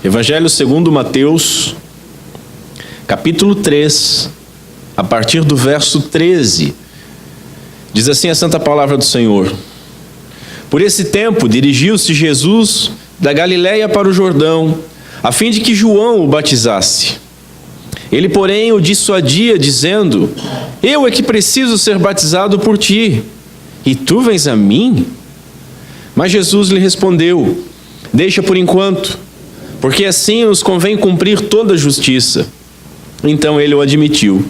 Evangelho segundo Mateus, capítulo 3, a partir do verso 13. Diz assim a santa palavra do Senhor. Por esse tempo dirigiu-se Jesus da Galiléia para o Jordão, a fim de que João o batizasse. Ele, porém, o dissuadia, dizendo: Eu é que preciso ser batizado por ti, e tu vens a mim? Mas Jesus lhe respondeu: Deixa por enquanto, porque assim nos convém cumprir toda a justiça. Então ele o admitiu.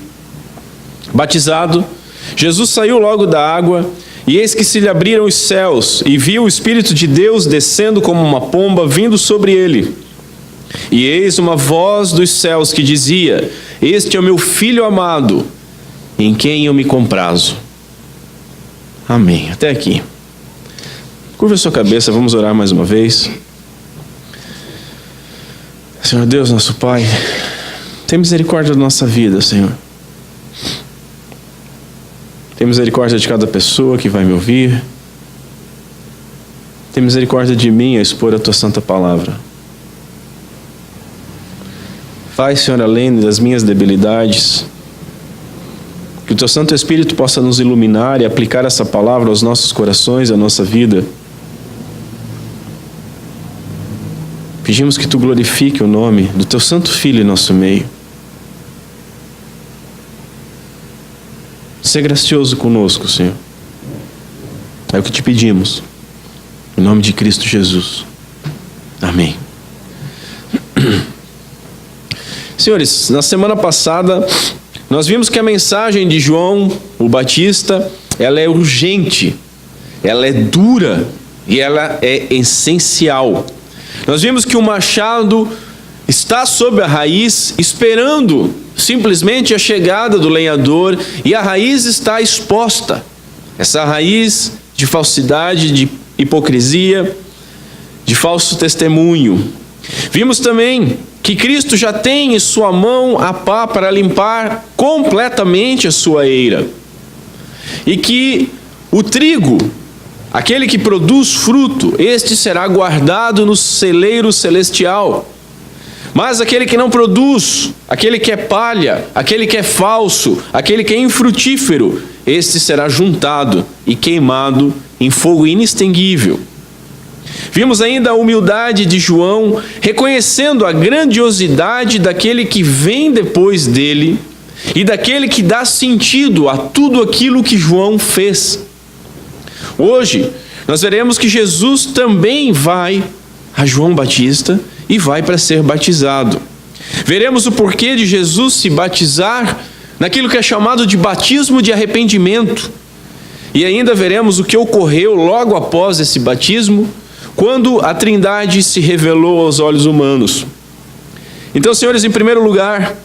Batizado, Jesus saiu logo da água, e eis que se lhe abriram os céus, e viu o Espírito de Deus descendo como uma pomba vindo sobre ele. E eis uma voz dos céus que dizia: Este é o meu Filho amado, em quem eu me comprazo. Amém. Até aqui. Curva a sua cabeça, vamos orar mais uma vez. Senhor Deus, nosso Pai, tem misericórdia da nossa vida, Senhor. Tem misericórdia de cada pessoa que vai me ouvir. Tem misericórdia de mim a expor a Tua santa palavra. Faz, Senhor, além das minhas debilidades, que o Teu Santo Espírito possa nos iluminar e aplicar essa palavra aos nossos corações e à nossa vida. Pedimos que Tu glorifique o nome do Teu Santo Filho em nosso meio. Sê gracioso conosco, Senhor. É o que Te pedimos. Em nome de Cristo Jesus. Amém. Senhores, na semana passada, nós vimos que a mensagem de João, o Batista, ela é urgente, ela é dura e ela é essencial. Nós vimos que o machado está sob a raiz, esperando simplesmente a chegada do lenhador, e a raiz está exposta. Essa raiz de falsidade, de hipocrisia, de falso testemunho. Vimos também que Cristo já tem em sua mão a pá para limpar completamente a sua eira. E que o trigo, aquele que produz fruto, este será guardado no celeiro celestial. Mas aquele que não produz, aquele que é palha, aquele que é falso, aquele que é infrutífero, este será juntado e queimado em fogo inextinguível. Vimos ainda a humildade de João, reconhecendo a grandiosidade daquele que vem depois dele e daquele que dá sentido a tudo aquilo que João fez. Hoje, nós veremos que Jesus também vai a João Batista e vai para ser batizado. Veremos o porquê de Jesus se batizar naquilo que é chamado de batismo de arrependimento. E ainda veremos o que ocorreu logo após esse batismo, quando a Trindade se revelou aos olhos humanos. Então, senhores, em primeiro lugar,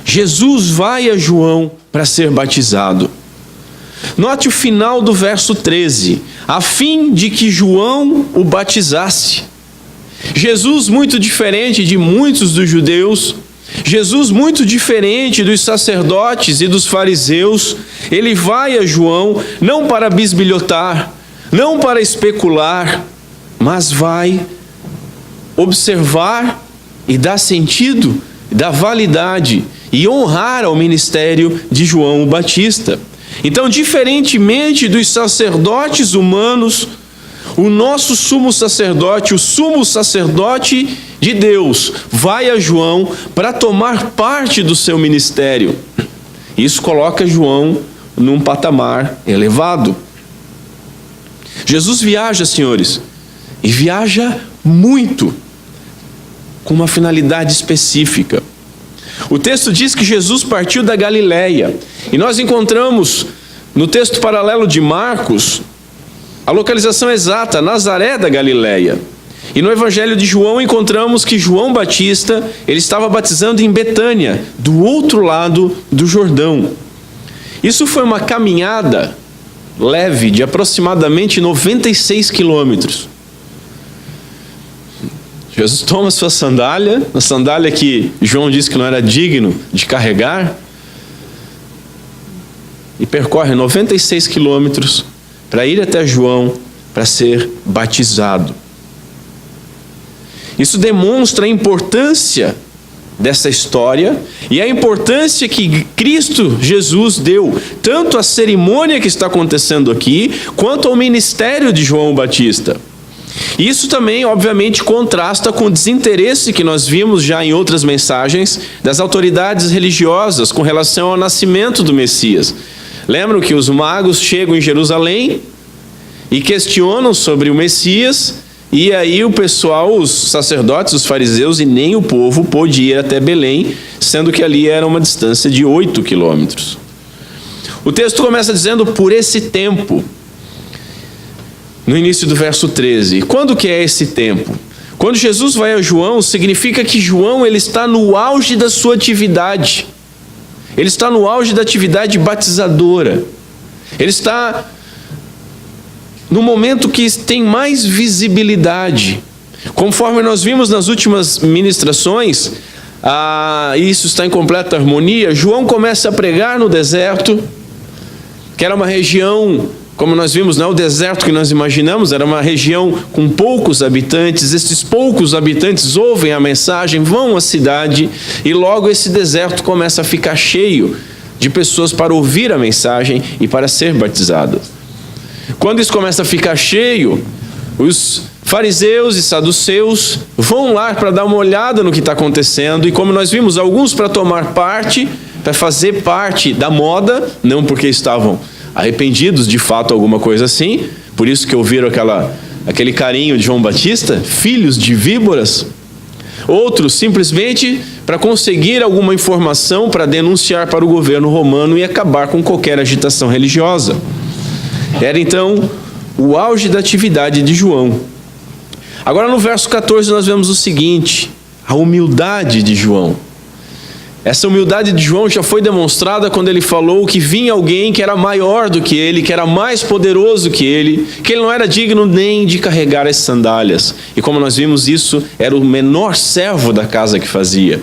Jesus vai a João para ser batizado. Note o final do verso 13, a fim de que João o batizasse. Jesus, muito diferente de muitos dos judeus, Jesus, muito diferente dos sacerdotes e dos fariseus, ele vai a João não para bisbilhotar, não para especular, mas vai observar e dar sentido, dar validade e honrar ao ministério de João o Batista. Então, diferentemente dos sacerdotes humanos, o nosso sumo sacerdote, o sumo sacerdote de Deus, vai a João para tomar parte do seu ministério. Isso coloca João num patamar elevado. Jesus viaja, senhores, e viaja muito, com uma finalidade específica. O texto diz que Jesus partiu da Galiléia, e nós encontramos no texto paralelo de Marcos a localização exata, Nazaré da Galiléia. E no Evangelho de João encontramos que João Batista, ele estava batizando em Betânia, do outro lado do Jordão. Isso foi uma caminhada leve de aproximadamente 96 quilômetros. Jesus toma sua sandália, a sandália que João disse que não era digno de carregar, e percorre 96 quilômetros para ir até João para ser batizado. Isso demonstra a importância dessa história e a importância que Cristo Jesus deu tanto à cerimônia que está acontecendo aqui, quanto ao ministério de João Batista. Isso também, obviamente, contrasta com o desinteresse que nós vimos já em outras mensagens das autoridades religiosas com relação ao nascimento do Messias. Lembram que os magos chegam em Jerusalém e questionam sobre o Messias, e aí o pessoal, os sacerdotes, os fariseus e nem o povo pôde ir até Belém, sendo que ali era uma distância de 8 quilômetros. O texto começa dizendo, por esse tempo, no início do verso 13. Quando que é esse tempo? Quando Jesus vai a João, significa que João ele está no auge da sua atividade. Ele está no auge da atividade batizadora. Ele está no momento que tem mais visibilidade. Conforme nós vimos nas últimas ministrações, isso está em completa harmonia. João começa a pregar no deserto, que era uma região, como nós vimos, não é o deserto que nós imaginamos, era uma região com poucos habitantes. Esses poucos habitantes ouvem a mensagem, vão à cidade, e logo esse deserto começa a ficar cheio de pessoas para ouvir a mensagem e para ser batizado. Quando isso começa a ficar cheio, os fariseus e saduceus vão lá para dar uma olhada no que está acontecendo, e como nós vimos, alguns para tomar parte, para fazer parte da moda, não porque estavam arrependidos de fato, alguma coisa assim, por isso que ouviram aquele carinho de João Batista, filhos de víboras. Outros simplesmente para conseguir alguma informação para denunciar para o governo romano e acabar com qualquer agitação religiosa. Era então o auge da atividade de João. Agora no verso 14 nós vemos o seguinte, a humildade de João. Essa humildade de João já foi demonstrada quando ele falou que vinha alguém que era maior do que ele, que era mais poderoso que ele não era digno nem de carregar as sandálias. E como nós vimos, isso era o menor servo da casa que fazia.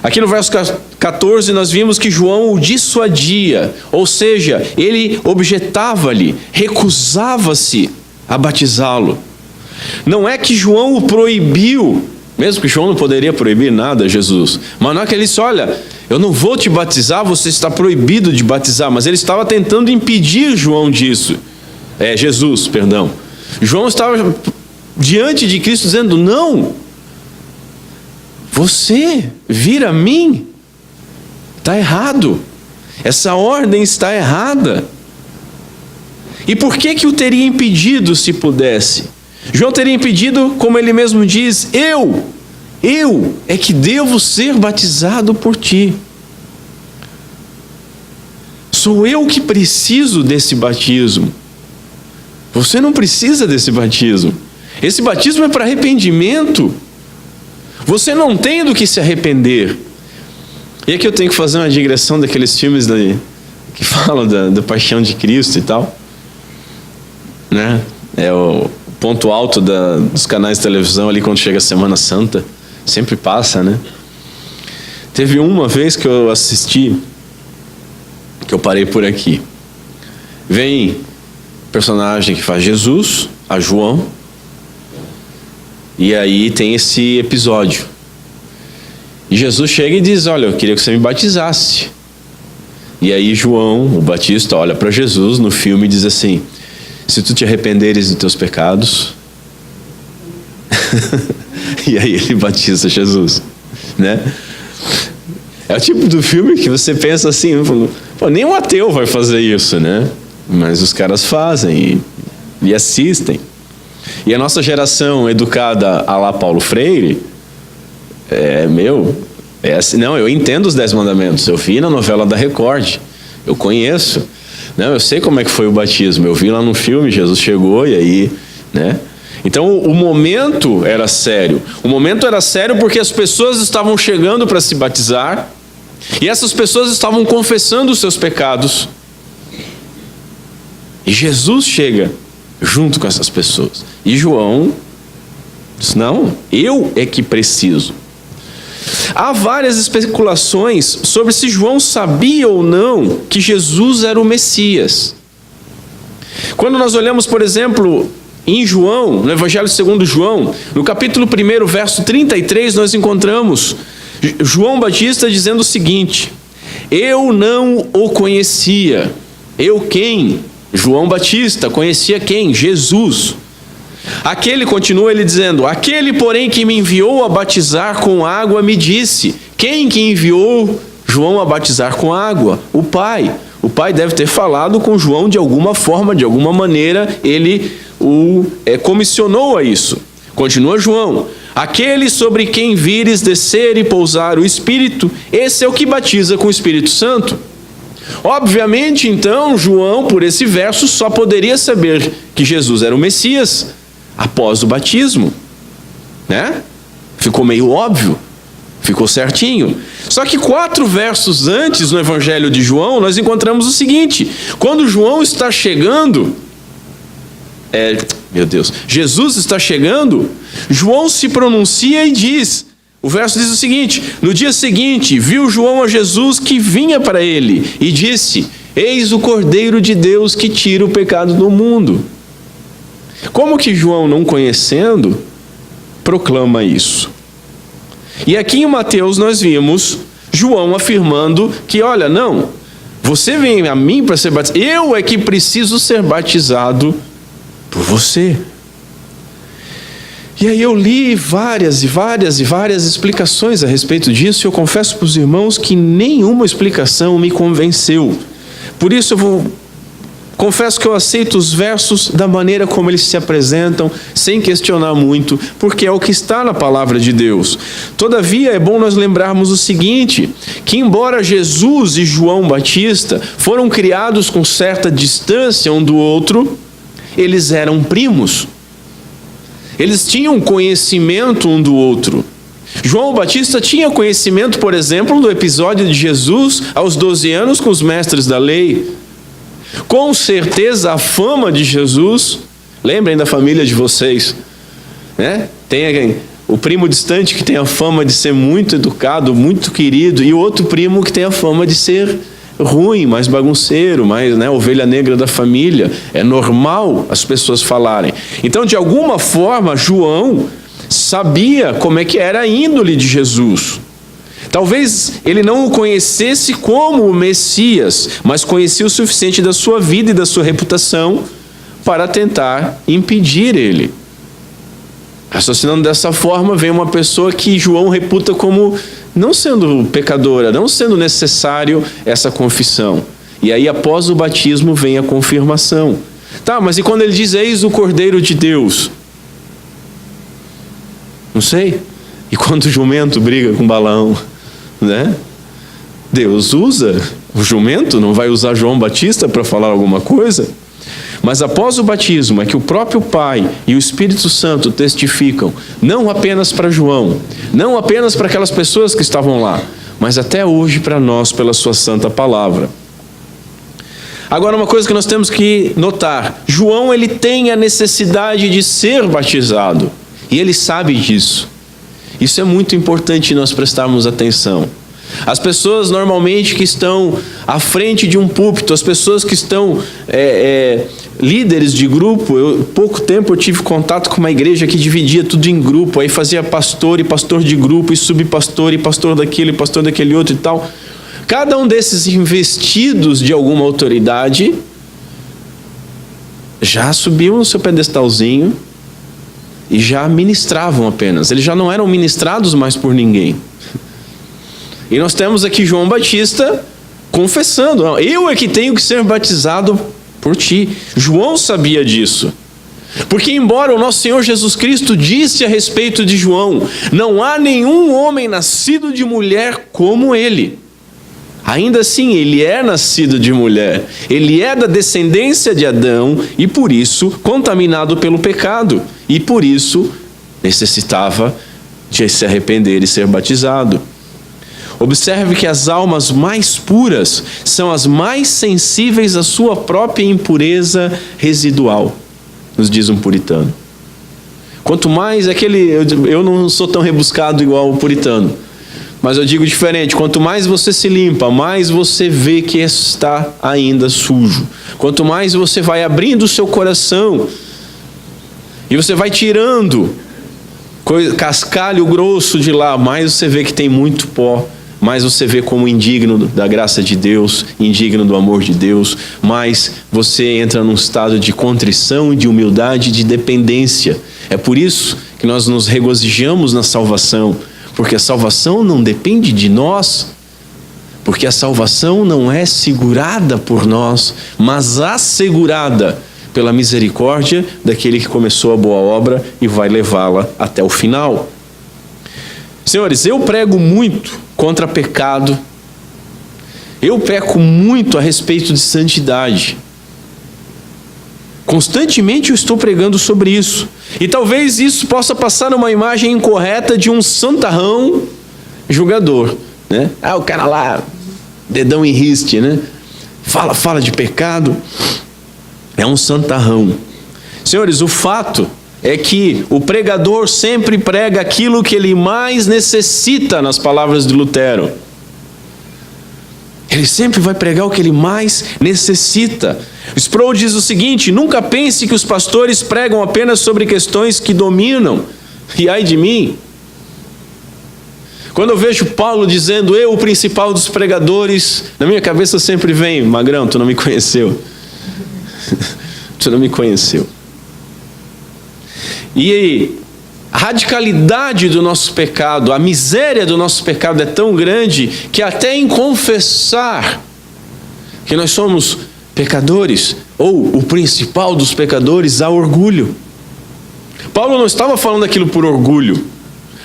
Aqui no verso 14 nós vimos que João o dissuadia, ou seja, ele objetava-lhe, recusava-se a batizá-lo. Não é que João o proibiu, mesmo que João não poderia proibir nada a Jesus, mas não é que ele disse, olha, eu não vou te batizar, você está proibido de batizar, mas ele estava tentando impedir Jesus. João estava diante de Cristo dizendo, não, você vir a mim, está errado, essa ordem está errada. E por que o teria impedido se pudesse? João teria impedido, como ele mesmo diz, eu é que devo ser batizado por ti. Sou eu que preciso desse batismo. Você não precisa desse batismo. Esse batismo é para arrependimento. Você não tem do que se arrepender. E aqui eu tenho que fazer uma digressão daqueles filmes que falam da paixão de Cristo e tal, né? É o ponto alto dos canais de televisão ali quando chega a Semana Santa. Sempre passa, né? Teve uma vez que eu assisti, que eu parei por aqui. Vem o personagem que faz Jesus, a João, e aí tem esse episódio. E Jesus chega e diz, olha, eu queria que você me batizasse. E aí João, o Batista, olha para Jesus no filme e diz assim, se tu te arrependeres dos teus pecados... E aí ele batiza Jesus, né? É o tipo do filme que você pensa assim, pô, nem um ateu vai fazer isso, né? Mas os caras fazem e assistem. E a nossa geração educada à la Paulo Freire, assim, não, eu entendo os 10 mandamentos, eu vi na novela da Record, eu conheço, não, eu sei como é que foi o batismo, eu vi lá no filme, Jesus chegou e aí, né? Então o momento era sério. O momento era sério porque as pessoas estavam chegando para se batizar e essas pessoas estavam confessando os seus pecados. E Jesus chega junto com essas pessoas. E João diz, não, eu é que preciso. Há várias especulações sobre se João sabia ou não que Jesus era o Messias. Quando nós olhamos, por exemplo, em João, no Evangelho segundo João, no capítulo 1, verso 33, nós encontramos João Batista dizendo o seguinte: eu não o conhecia. Eu quem? João Batista conhecia quem? Jesus. Aquele, continua ele dizendo, aquele porém que me enviou a batizar com água me disse. Quem que enviou João a batizar com água? O Pai. O Pai deve ter falado com João de alguma forma, de alguma maneira, ele o comissionou a isso. Continua João. Aquele sobre quem vires descer e pousar o Espírito, esse é o que batiza com o Espírito Santo. Obviamente, então, João, por esse verso, só poderia saber que Jesus era o Messias após o batismo, né? Ficou meio óbvio, ficou certinho. Só que 4 versos antes, no Evangelho de João, nós encontramos o seguinte: quando João está chegando, Jesus está chegando, João se pronuncia e diz, o verso diz o seguinte: no dia seguinte, viu João a Jesus que vinha para ele e disse: eis o Cordeiro de Deus que tira o pecado do mundo. Como que João, não conhecendo, proclama isso? E aqui em Mateus nós vimos João afirmando que, olha, não, você vem a mim para ser batizado, eu é que preciso ser batizado por você. E aí eu li várias explicações a respeito disso, e eu confesso para os irmãos que nenhuma explicação me convenceu. Por isso confesso que eu aceito os versos da maneira como eles se apresentam, sem questionar muito, porque é o que está na palavra de Deus. Todavia, é bom nós lembrarmos o seguinte, que embora Jesus e João Batista foram criados com certa distância um do outro, eles eram primos. Eles tinham conhecimento um do outro. João Batista tinha conhecimento, por exemplo, do episódio de Jesus aos 12 anos com os mestres da lei. Com certeza a fama de Jesus, lembrem da família de vocês, né? Tem o primo distante que tem a fama de ser muito educado, muito querido, e outro primo que tem a fama de ser ruim, mais bagunceiro, mais, né, ovelha negra da família. É normal as pessoas falarem. Então, de alguma forma, João sabia como é que era a índole de Jesus. Talvez ele não o conhecesse como o Messias, mas conhecia o suficiente da sua vida e da sua reputação para tentar impedir ele. Raciocinando dessa forma, vem uma pessoa que João reputa como não sendo pecadora, não sendo necessário essa confissão. E aí, após o batismo, vem a confirmação. Tá, mas e quando ele diz, eis o Cordeiro de Deus? Não sei. E quando o jumento briga com Balaão, né? Deus usa o jumento, não vai usar João Batista para falar alguma coisa? Mas após o batismo é que o próprio Pai e o Espírito Santo testificam, não apenas para João, não apenas para aquelas pessoas que estavam lá, mas até hoje para nós pela sua santa palavra. Agora, uma coisa que nós temos que notar: João, ele tem a necessidade de ser batizado, e ele sabe disso. Isso é muito importante nós prestarmos atenção. As pessoas normalmente que estão à frente de um púlpito, as pessoas que estão líderes de grupo, pouco tempo eu tive contato com uma igreja que dividia tudo em grupo, aí fazia pastor e pastor de grupo, e subpastor e pastor daquele, e pastor daquele outro e tal. Cada um desses investidos de alguma autoridade já subiam no seu pedestalzinho e já ministravam apenas. Eles já não eram ministrados mais por ninguém. E nós temos aqui João Batista confessando: eu é que tenho que ser batizado por ti. João sabia disso. Porque embora o nosso Senhor Jesus Cristo disse a respeito de João: não há nenhum homem nascido de mulher como ele. Ainda assim, ele é nascido de mulher. Ele é da descendência de Adão e por isso contaminado pelo pecado. E por isso necessitava de se arrepender e ser batizado. Observe que as almas mais puras são as mais sensíveis à sua própria impureza residual, nos diz um puritano. Quanto mais eu não sou tão rebuscado igual o puritano, mas eu digo diferente: quanto mais você se limpa, mais você vê que está ainda sujo. Quanto mais você vai abrindo o seu coração E você vai tirando cascalho grosso de lá, mais você vê que tem muito pó, mais você vê como indigno da graça de Deus, indigno do amor de Deus, mais você entra num estado de contrição, de humildade, de dependência. É por isso que nós nos regozijamos na salvação, porque a salvação não depende de nós, porque a salvação não é segurada por nós, mas assegurada pela misericórdia daquele que começou a boa obra e vai levá-la até o final. Senhores, eu prego muito contra pecado, eu peco muito a respeito de santidade. Constantemente eu estou pregando sobre isso. E talvez isso possa passar uma imagem incorreta de um santarrão julgador, né? O cara lá, dedão em riste, né? Fala de pecado. É um santarrão. Senhores, o fato é que o pregador sempre prega aquilo que ele mais necessita, nas palavras de Lutero. Ele sempre vai pregar o que ele mais necessita. Sproul diz o seguinte: nunca pense que os pastores pregam apenas sobre questões que dominam. E ai de mim. Quando eu vejo Paulo dizendo, eu, o principal dos pregadores, na minha cabeça sempre vem, Magrão, tu não me conheceu. Tu não me conheceu. E a radicalidade do nosso pecado, a miséria do nosso pecado é tão grande que até em confessar que nós somos pecadores, ou o principal dos pecadores, há orgulho. Paulo não estava falando aquilo por orgulho.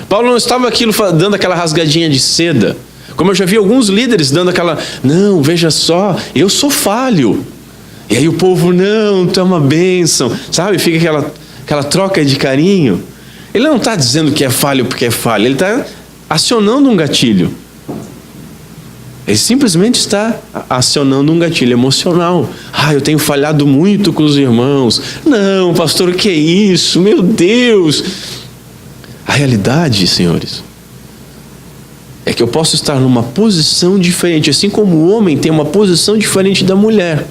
Paulo não estava dando aquela rasgadinha de seda. Como eu já vi alguns líderes dando aquela, não, veja só, eu sou falho. E aí o povo, não, tu é uma bênção. Sabe, fica aquela troca de carinho. Ele não está dizendo que é falho porque é falho, ele está acionando um gatilho. Ele simplesmente está acionando um gatilho emocional. Eu tenho falhado muito com os irmãos. Não, pastor, o que é isso? Meu Deus! A realidade, senhores, é que eu posso estar numa posição diferente, assim como o homem tem uma posição diferente da mulher.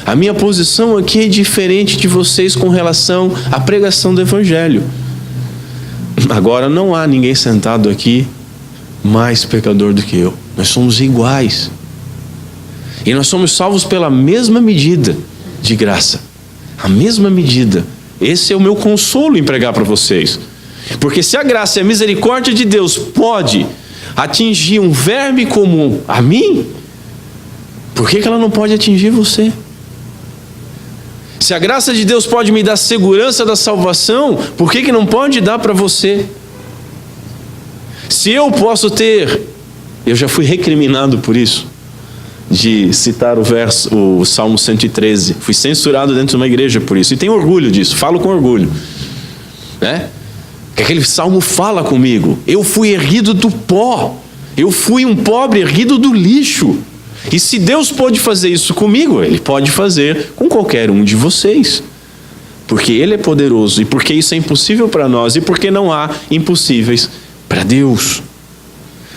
A minha posição aqui é diferente de vocês com relação à pregação do Evangelho. Agora não há ninguém sentado aqui mais pecador do que eu. Nós somos iguais. E nós somos salvos pela mesma medida de graça. A mesma medida. Esse é o meu consolo em pregar para vocês. Porque se a graça e a misericórdia de Deus pode atingir um verme como a mim, por que ela não pode atingir você? Se a graça de Deus pode me dar segurança da salvação, por que não pode dar para você? Se eu posso ter, eu já fui recriminado por isso, de citar o Salmo 113, fui censurado dentro de uma igreja por isso, e tenho orgulho disso, falo com orgulho, né? Que aquele salmo fala comigo, eu fui erguido do pó, eu fui um pobre erguido do lixo, e se Deus pode fazer isso comigo, Ele pode fazer com qualquer um de vocês, porque Ele é poderoso, e porque isso é impossível para nós, e porque não há impossíveis para Deus.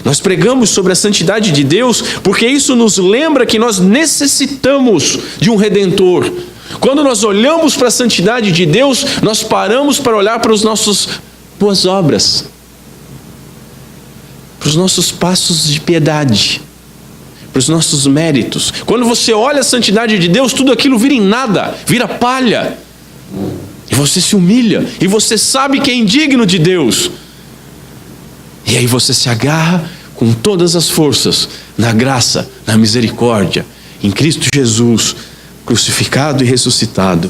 Nós pregamos sobre a santidade de Deus, porque isso nos lembra que nós necessitamos de um Redentor. Quando nós olhamos para a santidade de Deus, nós paramos para olhar para as nossas boas obras, para os nossos passos de piedade, para os nossos méritos. Quando você olha a santidade de Deus, tudo aquilo vira em nada, vira palha. E você se humilha, e você sabe que é indigno de Deus. E aí você se agarra com todas as forças na graça, na misericórdia, em Cristo Jesus, crucificado e ressuscitado.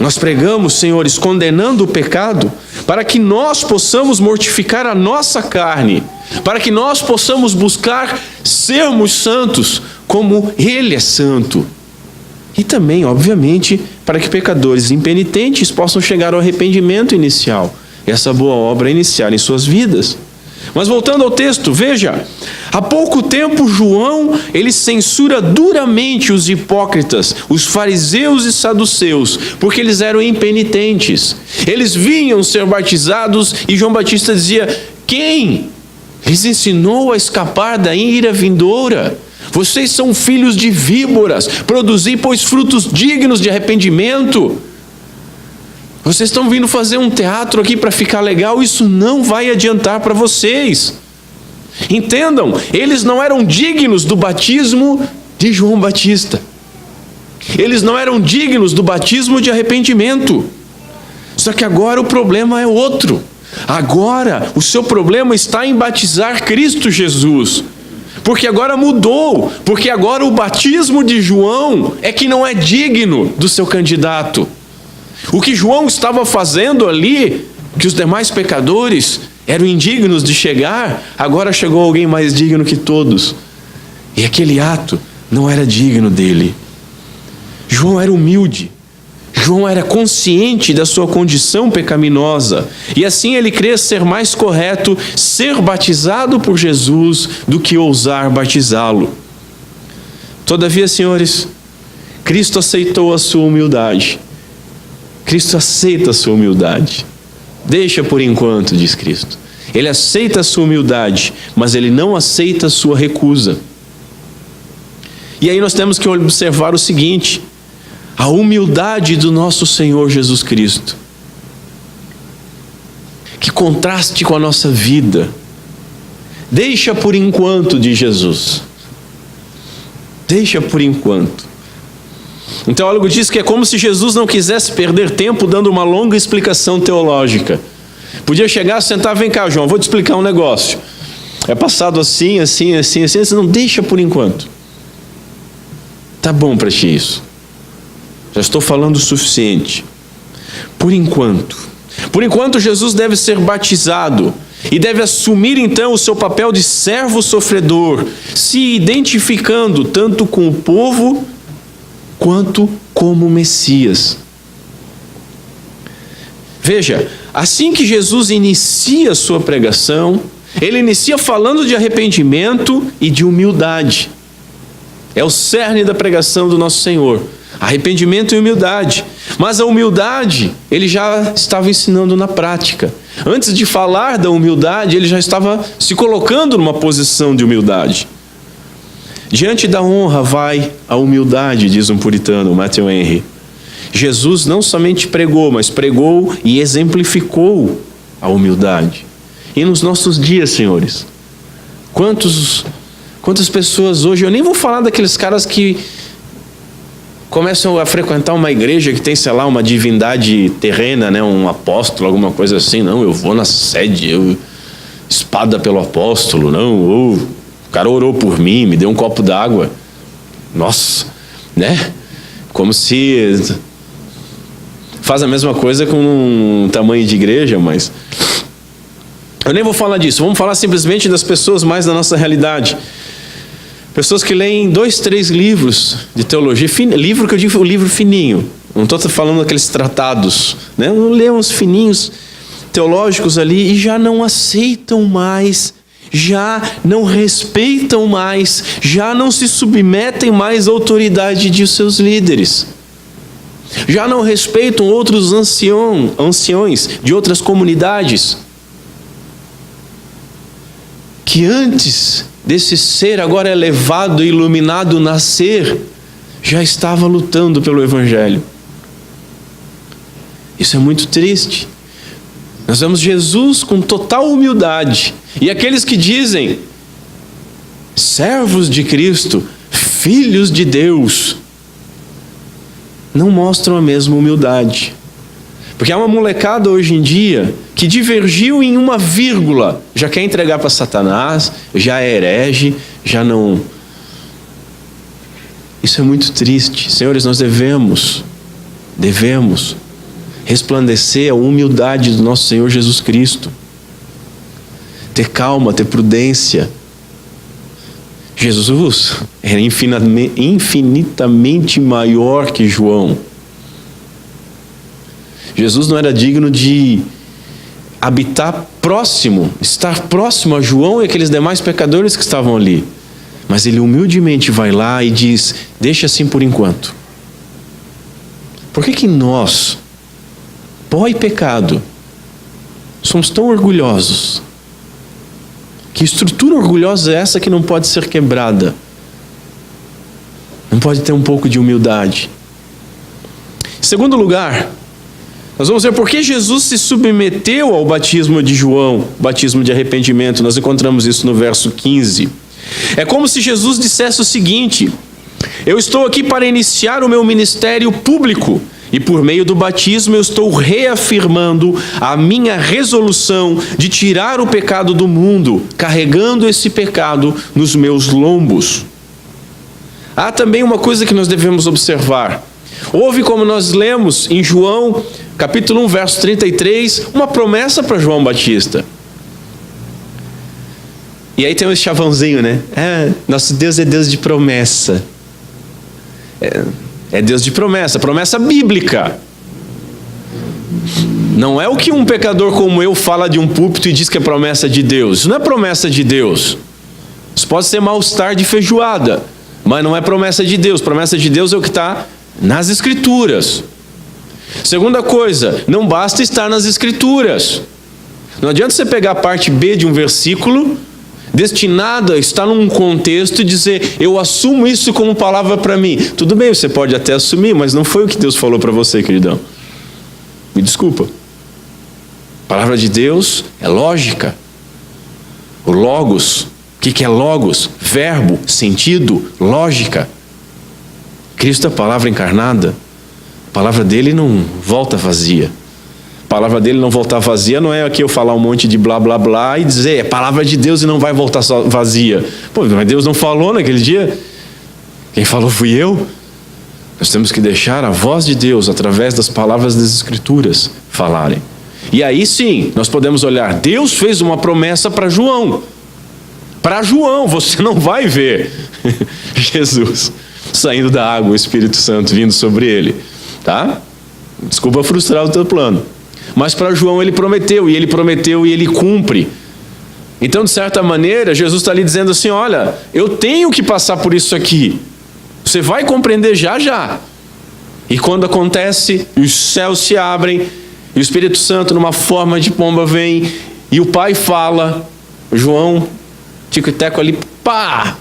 Nós pregamos, senhores, condenando o pecado, para que nós possamos mortificar a nossa carne, para que nós possamos buscar sermos santos, como Ele é santo. E também, obviamente, para que pecadores impenitentes possam chegar ao arrependimento inicial, essa boa obra iniciar em suas vidas. Mas voltando ao texto, veja, há pouco tempo João, ele censura duramente os hipócritas, os fariseus e saduceus, porque eles eram impenitentes. Eles vinham ser batizados e João Batista dizia, quem lhes ensinou a escapar da ira vindoura? Vocês são filhos de víboras, produzi, pois, frutos dignos de arrependimento. Vocês estão vindo fazer um teatro aqui para ficar legal, isso não vai adiantar para vocês. Entendam, eles não eram dignos do batismo de João Batista. Eles não eram dignos do batismo de arrependimento. Só que agora o problema é outro. Agora o seu problema está em batizar Cristo Jesus. Porque agora mudou. Porque agora o batismo de João é que não é digno do seu candidato. O que João estava fazendo ali, que os demais pecadores eram indignos de chegar, agora chegou alguém mais digno que todos. E aquele ato não era digno dele. João era humilde. João era consciente da sua condição pecaminosa. E assim ele crê ser mais correto ser batizado por Jesus do que ousar batizá-lo. Todavia, senhores, Cristo aceitou a sua humildade. Cristo aceita a sua humildade. Deixa por enquanto, diz Cristo. Ele aceita a sua humildade, mas ele não aceita a sua recusa. E aí nós temos que observar o seguinte: a humildade do nosso Senhor Jesus Cristo. Que contraste com a nossa vida. Deixa por enquanto, diz Jesus. Deixa por enquanto. O teólogo diz que é como se Jesus não quisesse perder tempo dando uma longa explicação teológica. Podia chegar, sentar, vem cá, João, vou te explicar um negócio. É passado assim, assim, assim, assim, não deixa por enquanto. Tá bom para ti isso. Já estou falando o suficiente. Por enquanto. Por enquanto, Jesus deve ser batizado e deve assumir então o seu papel de servo sofredor, se identificando tanto com o povo quanto como Messias. Veja, assim que Jesus inicia a sua pregação, ele inicia falando de arrependimento e de humildade. É o cerne da pregação do nosso Senhor. Arrependimento e humildade. Mas a humildade, ele já estava ensinando na prática. Antes de falar da humildade, ele já estava se colocando numa posição de humildade. Diante da honra vai a humildade, diz um puritano, Matthew Henry. Jesus não somente pregou, mas pregou e exemplificou a humildade. E nos nossos dias, senhores, quantas pessoas hoje, eu nem vou falar daqueles caras que começam a frequentar uma igreja que tem, sei lá, uma divindade terrena, né, um apóstolo, alguma coisa assim. Não, eu vou na sede, espada pelo apóstolo, não, o cara orou por mim, me deu um copo d'água. Nossa, né? Como se faz a mesma coisa com um tamanho de igreja, mas eu nem vou falar disso. Vamos falar simplesmente das pessoas mais da nossa realidade. Pessoas que leem 2, 3 livros de teologia, livro que eu digo, o livro fininho. Não estou falando daqueles tratados, né? Lê uns fininhos teológicos ali e já não aceitam mais, já não respeitam mais, já não se submetem mais à autoridade de seus líderes. Já não respeitam outros anciões de outras comunidades. Que antes desse ser agora elevado e iluminado nascer, já estava lutando pelo Evangelho. Isso é muito triste. Nós vemos Jesus com total humildade. E aqueles que dizem servos de Cristo, filhos de Deus, não mostram a mesma humildade. Porque há uma molecada hoje em dia que divergiu em uma vírgula, já quer entregar para Satanás, já é herege, já não... Isso é muito triste. Senhores, nós devemos resplandecer a humildade do nosso Senhor Jesus Cristo. Ter calma, ter prudência. Jesus era infinitamente maior que João. Jesus não era digno de habitar próximo, estar próximo a João e aqueles demais pecadores que estavam ali. Mas ele humildemente vai lá e diz, deixa assim por enquanto. Por que nós, pó e pecado, somos tão orgulhosos? Que estrutura orgulhosa é essa que não pode ser quebrada? Não pode ter um pouco de humildade. Em segundo lugar, Nós vamos ver por que Jesus se submeteu ao batismo de João, batismo de arrependimento. Nós encontramos isso no verso 15. É como se Jesus dissesse o seguinte: eu estou aqui para iniciar o meu ministério público e por meio do batismo eu estou reafirmando a minha resolução de tirar o pecado do mundo, carregando esse pecado nos meus lombos. Há também uma coisa que nós devemos observar. Houve, como nós lemos em João, capítulo 1, verso 33, uma promessa para João Batista. E aí tem um chavãozinho, né? Nosso Deus é Deus de promessa. É Deus de promessa, promessa bíblica. Não é o que um pecador como eu fala de um púlpito e diz que é promessa de Deus. Isso não é promessa de Deus. Isso pode ser mal-estar de feijoada, mas não é promessa de Deus. Promessa de Deus é o que está nas Escrituras. Segunda coisa, não basta estar nas Escrituras. Não adianta você pegar a parte B de um versículo destinado a estar num contexto e dizer, eu assumo isso como palavra para mim. Tudo bem, você pode até assumir, mas não foi o que Deus falou para você, queridão. Me desculpa. A palavra de Deus é lógica. O logos, o que é logos? Verbo, sentido, lógica. Cristo é a palavra encarnada. A palavra dele não volta vazia. A palavra dele não voltar vazia não é aqui eu falar um monte de blá blá blá e dizer é palavra de Deus e não vai voltar vazia. Pô, mas Deus não falou naquele dia? Quem falou fui eu? Nós temos que deixar a voz de Deus através das palavras das Escrituras falarem. E aí sim, nós podemos olhar, Deus fez uma promessa para João. Para João, você não vai ver Jesus saindo da água, o Espírito Santo vindo sobre ele, tá? Desculpa frustrar o teu plano. Mas para João ele prometeu e ele cumpre. Então, de certa maneira, Jesus está ali dizendo assim, olha, eu tenho que passar por isso aqui. Você vai compreender já. E quando acontece, os céus se abrem, e o Espírito Santo numa forma de pomba vem, e o Pai fala, João, tico e teco ali, pá!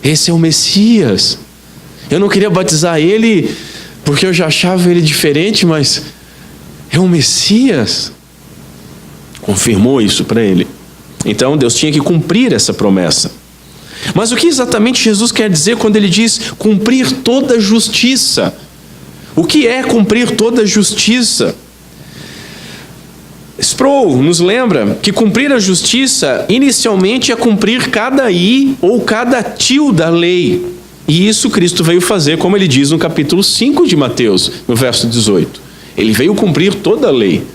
Esse é o Messias. Eu não queria batizar ele, porque eu já achava ele diferente, mas é o Messias. Confirmou isso para ele. Então Deus tinha que cumprir essa promessa. Mas o que exatamente Jesus quer dizer quando ele diz cumprir toda a justiça? O que é cumprir toda a justiça? Sproul nos lembra que cumprir a justiça inicialmente é cumprir cada i ou cada til da lei. E isso Cristo veio fazer, como ele diz no capítulo 5 de Mateus, no verso 18. Ele veio cumprir toda a lei.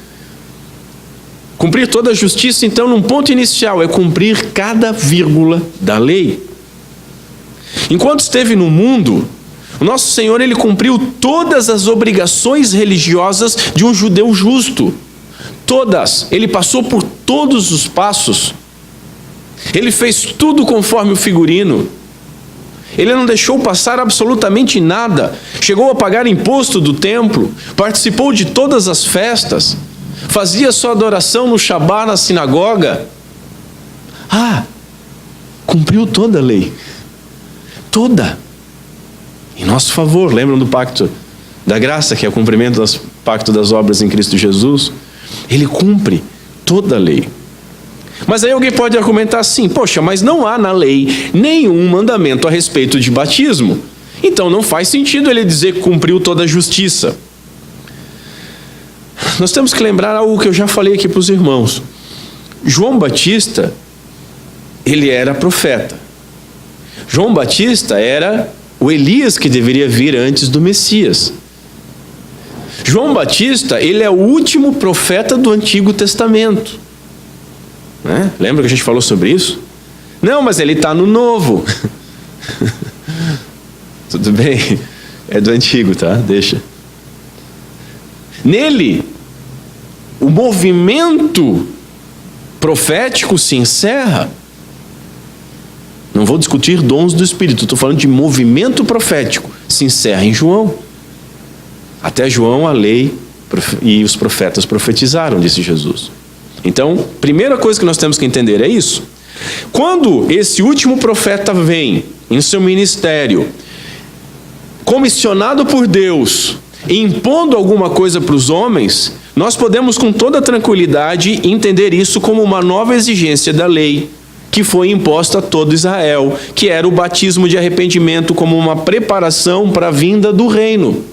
Cumprir toda a justiça, então, num ponto inicial, é cumprir cada vírgula da lei. Enquanto esteve no mundo, o nosso Senhor, ele cumpriu todas as obrigações religiosas de um judeu justo. Todas. Ele passou por todos os passos. Ele fez tudo conforme o figurino. Ele não deixou passar absolutamente nada. Chegou a pagar imposto do templo, participou de todas as festas, fazia sua adoração no Shabá, na sinagoga. Cumpriu toda a lei. Toda. Em nosso favor. Lembram do pacto da graça, que é o cumprimento do pacto das obras em Cristo Jesus? Ele cumpre toda a lei. Mas aí alguém pode argumentar assim, poxa, mas não há na lei nenhum mandamento a respeito de batismo. Então não faz sentido ele dizer que cumpriu toda a justiça. Nós temos que lembrar algo que eu já falei aqui para os irmãos. João Batista, ele era profeta. João Batista era o Elias que deveria vir antes do Messias. João Batista, ele é o último profeta do Antigo Testamento. Né? Lembra que a gente falou sobre isso? Não, mas ele está no Novo. Tudo bem, é do Antigo, tá? Deixa. Nele, o movimento profético se encerra. Não vou discutir dons do Espírito, estou falando de movimento profético. Se encerra em João. Até João, a lei e os profetas profetizaram, disse Jesus. Então, primeira coisa que nós temos que entender é isso. Quando esse último profeta vem em seu ministério, comissionado por Deus, impondo alguma coisa para os homens, nós podemos com toda tranquilidade entender isso como uma nova exigência da lei que foi imposta a todo Israel, que era o batismo de arrependimento como uma preparação para a vinda do reino.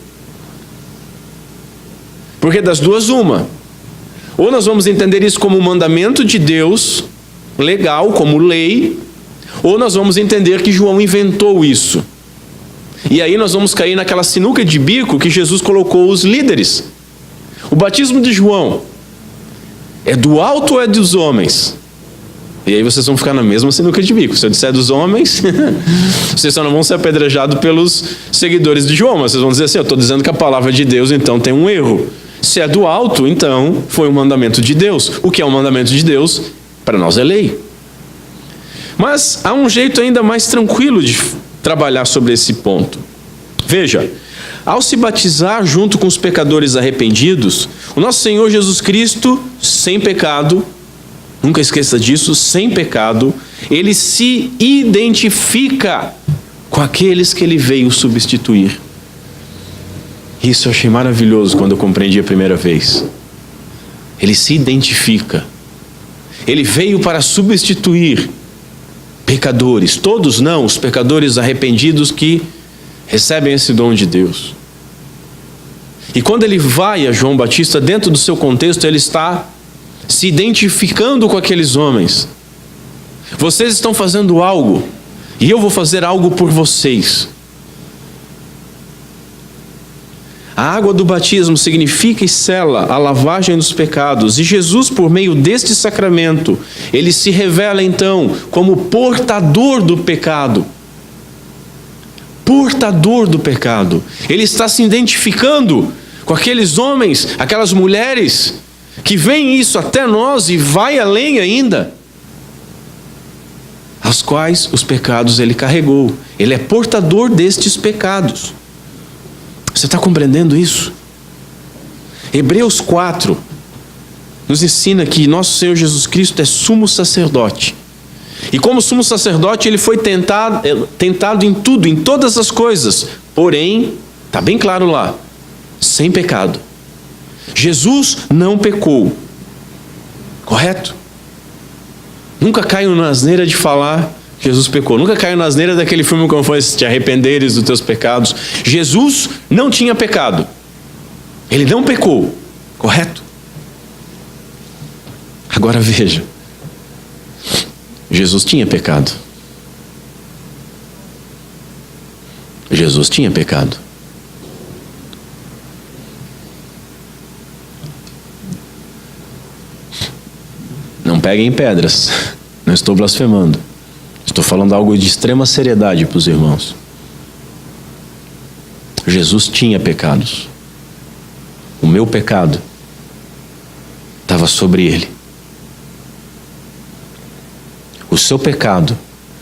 Porque das duas uma. Ou nós vamos entender isso como um mandamento de Deus, legal, como lei, ou nós vamos entender que João inventou isso. E aí nós vamos cair naquela sinuca de bico que Jesus colocou os líderes. O batismo de João é do alto ou é dos homens? E aí vocês vão ficar na mesma sinuca de bico. Se eu disser dos homens, vocês só não vão ser apedrejados pelos seguidores de João, mas vocês vão dizer assim, eu estou dizendo que a palavra de Deus então tem um erro. Se é do alto, então foi um mandamento de Deus. O que é um mandamento de Deus? Para nós é lei. Mas há um jeito ainda mais tranquilo de trabalhar sobre esse ponto. Veja, ao se batizar junto com os pecadores arrependidos, o nosso Senhor Jesus Cristo, sem pecado, nunca esqueça disso, sem pecado, ele se identifica com aqueles que ele veio substituir. Isso eu achei maravilhoso quando eu compreendi a primeira vez. Ele se identifica. Ele veio para substituir pecadores, todos não, os pecadores arrependidos que recebem esse dom de Deus. E quando ele vai a João Batista, dentro do seu contexto, ele está se identificando com aqueles homens. Vocês estão fazendo algo, e eu vou fazer algo por vocês. A água do batismo significa e sela a lavagem dos pecados. E Jesus, por meio deste sacramento, ele se revela então como portador do pecado. Portador do pecado. Ele está se identificando com aqueles homens, aquelas mulheres, que veem isso até nós e vai além ainda, as quais os pecados ele carregou. Ele é portador destes pecados. Você está compreendendo isso? Hebreus 4 nos ensina que nosso Senhor Jesus Cristo é sumo sacerdote. E como sumo sacerdote, ele foi tentado em tudo, em todas as coisas. Porém, está bem claro lá, sem pecado. Jesus não pecou. Correto? Nunca caiu na asneira de falar Jesus pecou. Nunca caiu na asneira daquele filme como foi Te Arrependeres dos Teus Pecados. Jesus não tinha pecado. Ele não pecou. Correto? Agora veja. Jesus tinha pecado. Jesus tinha pecado. Não peguem pedras. Não estou blasfemando. Estou falando algo de extrema seriedade para os irmãos. Jesus tinha pecados. O meu pecado estava sobre ele. O seu pecado,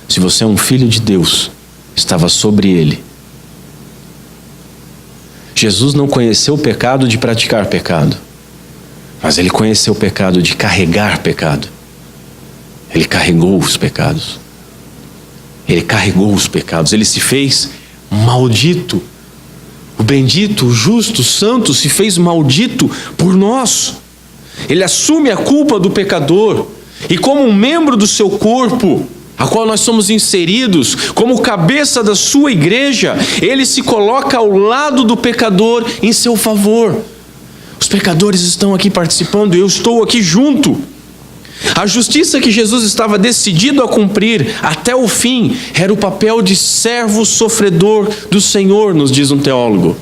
se você é um filho de Deus, estava sobre ele. Jesus não conheceu o pecado de praticar pecado, mas ele conheceu o pecado de carregar pecado. Ele carregou os pecados. Ele carregou os pecados. Ele se fez maldito. O bendito, o justo, o santo se fez maldito por nós. Ele assume a culpa do pecador. E como um membro do seu corpo, a qual nós somos inseridos, como cabeça da sua igreja, ele se coloca ao lado do pecador em seu favor. Os pecadores estão aqui participando e eu estou aqui junto. A justiça que Jesus estava decidido a cumprir até o fim era o papel de servo sofredor do Senhor, nos diz um teólogo.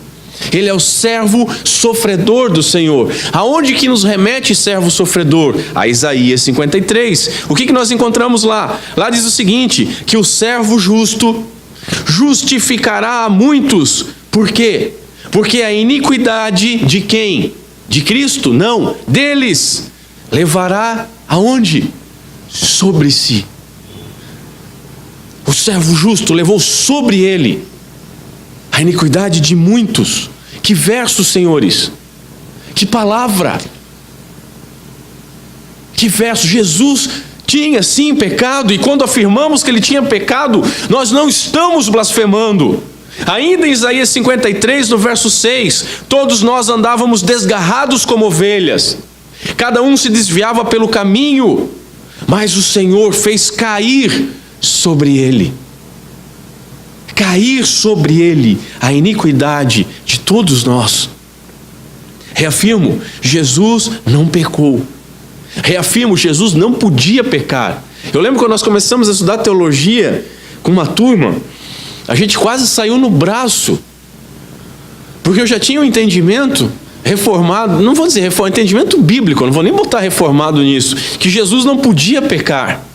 Ele é o servo sofredor do Senhor. Aonde que nos remete servo sofredor? A Isaías 53. O que nós encontramos lá? Lá diz o seguinte, que o servo justo justificará a muitos. Por quê? Porque a iniquidade de quem? De Cristo? Não, deles. Levará aonde? Sobre si. O servo justo levou sobre ele a iniquidade de muitos. Que versos, senhores! Que palavra! Que verso! Jesus tinha sim pecado, e quando afirmamos que ele tinha pecado, nós não estamos blasfemando. Ainda em Isaías 53, no verso 6, todos nós andávamos desgarrados como ovelhas, cada um se desviava pelo caminho, mas o Senhor fez cair sobre ele a iniquidade de todos nós. Reafirmo, Jesus não pecou. Reafirmo, Jesus não podia pecar. Eu lembro quando nós começamos a estudar teologia com uma turma, a gente quase saiu no braço, porque eu já tinha um entendimento reformado, não vou dizer reformado, entendimento bíblico, não vou nem botar reformado nisso, que Jesus não podia pecar.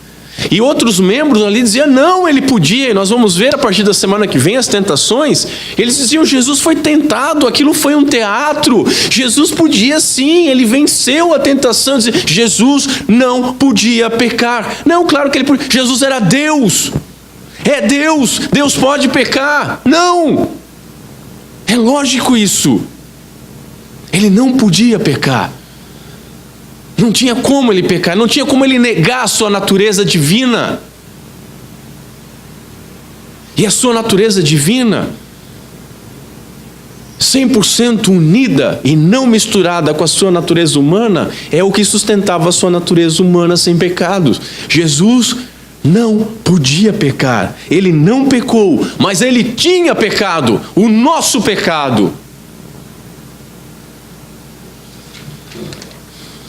E outros membros ali diziam, não, ele podia, e nós vamos ver a partir da semana que vem as tentações. Eles diziam, Jesus foi tentado, aquilo foi um teatro, Jesus podia sim, ele venceu a tentação. Jesus não podia pecar. Não, claro que ele podia, Jesus era Deus, é Deus, Deus pode pecar. Não, é lógico isso, ele não podia pecar. Não tinha como ele pecar, não tinha como ele negar a sua natureza divina. E a sua natureza divina, 100% unida e não misturada com a sua natureza humana, é o que sustentava a sua natureza humana sem pecados. Jesus não podia pecar, ele não pecou, mas ele tinha pecado, o nosso pecado.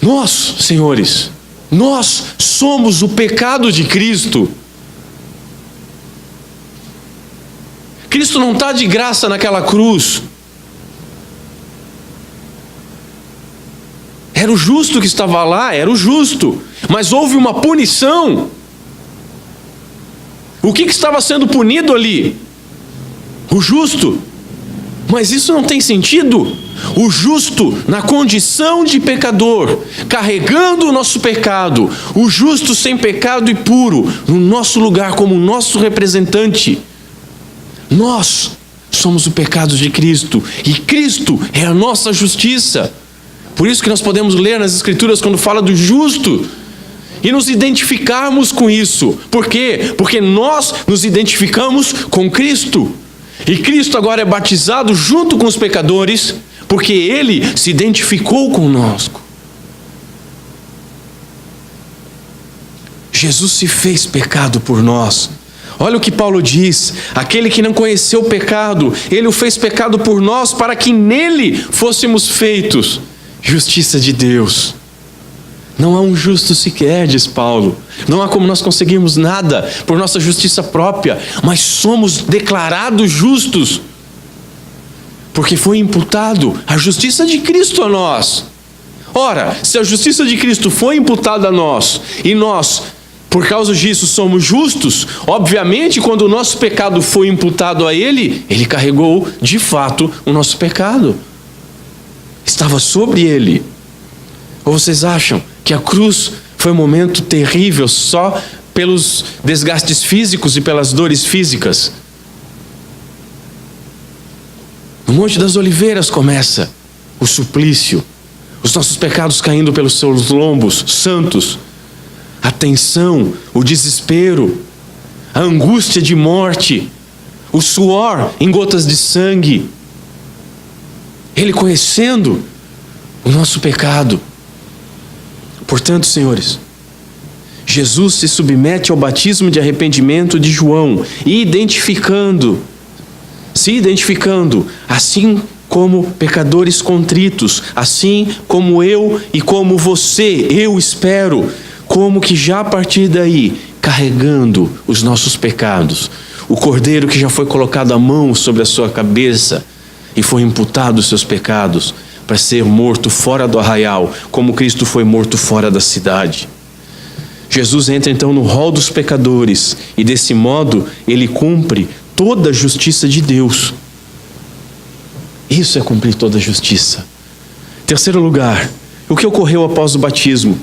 Nós, senhores, nós somos o pecado de Cristo. Cristo não está de graça naquela cruz. Era o justo que estava lá, era o justo, mas houve uma punição. O que estava sendo punido ali? O justo. Mas isso não tem sentido. O justo, na condição de pecador, carregando o nosso pecado, o justo sem pecado e puro, no nosso lugar como nosso representante. Nós somos o pecado de Cristo, e Cristo é a nossa justiça. Por isso que nós podemos ler nas Escrituras quando fala do justo, e nos identificarmos com isso. Por quê? Porque nós nos identificamos com Cristo, e Cristo agora é batizado junto com os pecadores, porque Ele se identificou conosco. Jesus se fez pecado por nós. Olha o que Paulo diz, aquele que não conheceu o pecado, Ele o fez pecado por nós, para que nele fôssemos feitos justiça de Deus. Não há um justo sequer, diz Paulo. Não há como nós conseguirmos nada por nossa justiça própria, mas somos declarados justos, porque foi imputado a justiça de Cristo a nós. Ora, se a justiça de Cristo foi imputada a nós, e nós, por causa disso, somos justos, obviamente, quando o nosso pecado foi imputado a Ele, Ele carregou, de fato, o nosso pecado. Estava sobre Ele. Ou vocês acham que a cruz foi um momento terrível só pelos desgastes físicos e pelas dores físicas? No Monte das Oliveiras começa o suplício, os nossos pecados caindo pelos seus lombos santos, a tensão, o desespero, a angústia de morte, o suor em gotas de sangue, Ele conhecendo o nosso pecado. Portanto, senhores, Jesus se submete ao batismo de arrependimento de João, se identificando, assim como pecadores contritos, assim como eu e como você, eu espero, como que já a partir daí, carregando os nossos pecados, o cordeiro que já foi colocado a mão sobre a sua cabeça e foi imputado os seus pecados, para ser morto fora do arraial, como Cristo foi morto fora da cidade. Jesus entra então no rol dos pecadores, e desse modo ele cumpre toda a justiça de Deus. Isso é cumprir toda a justiça. Terceiro lugar, o que ocorreu após o batismo?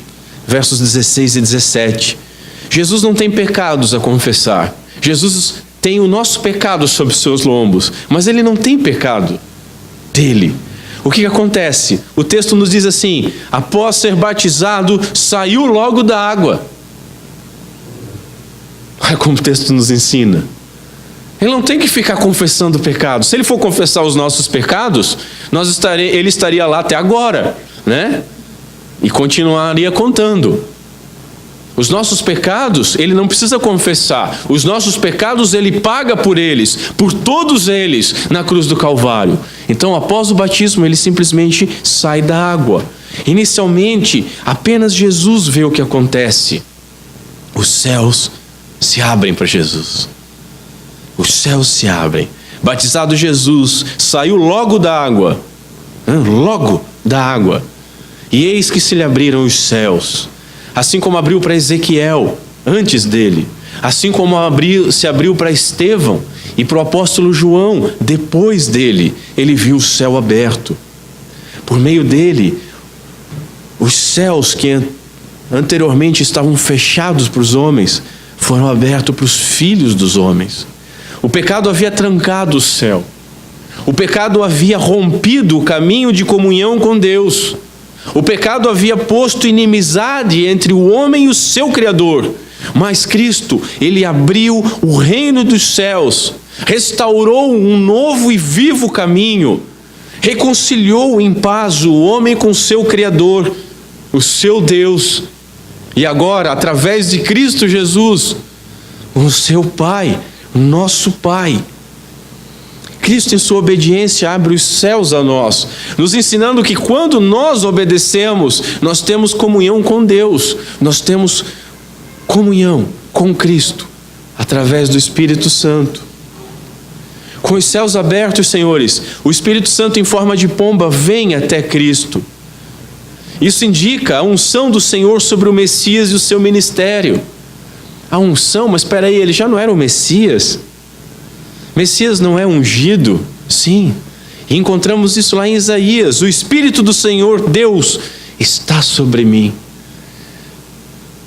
Versos 16 e 17. Jesus não tem pecados a confessar. Jesus tem o nosso pecado sobre os seus lombos, mas ele não tem pecado dele. O que acontece? O texto nos diz assim: após ser batizado, saiu logo da água. Olha como o texto nos ensina. Ele não tem que ficar confessando pecados. Se ele for confessar os nossos pecados, ele estaria lá até agora, né? E continuaria contando. Os nossos pecados, ele não precisa confessar. Os nossos pecados, ele paga por eles, por todos eles, na cruz do Calvário. Então, após o batismo, ele simplesmente sai da água. Inicialmente, apenas Jesus vê o que acontece. Os céus se abrem para Jesus. Os céus se abrem. Batizado Jesus, saiu logo da água. Logo da água. E eis que se lhe abriram os céus. Assim como abriu para Ezequiel, antes dele. Assim como se abriu para Estevão e para o apóstolo João, depois dele. Ele viu o céu aberto. Por meio dele, os céus que anteriormente estavam fechados para os homens, foram abertos para os filhos dos homens. O pecado havia trancado o céu. O pecado havia rompido o caminho de comunhão com Deus. O pecado havia posto inimizade entre o homem e o seu Criador. Mas Cristo, ele abriu o reino dos céus, restaurou um novo e vivo caminho, reconciliou em paz o homem com seu Criador, o seu Deus. E agora, através de Cristo Jesus, o seu Pai, o nosso Pai. Cristo, em sua obediência, abre os céus a nós, nos ensinando que quando nós obedecemos, nós temos comunhão com Deus, nós temos comunhão com Cristo, através do Espírito Santo. Com os céus abertos, senhores, o Espírito Santo em forma de pomba vem até Cristo. Isso indica a unção do Senhor sobre o Messias e o seu ministério. A unção, mas espera aí, ele já não era o Messias? Messias não é ungido? Sim. E encontramos isso lá em Isaías. O Espírito do Senhor, Deus, está sobre mim.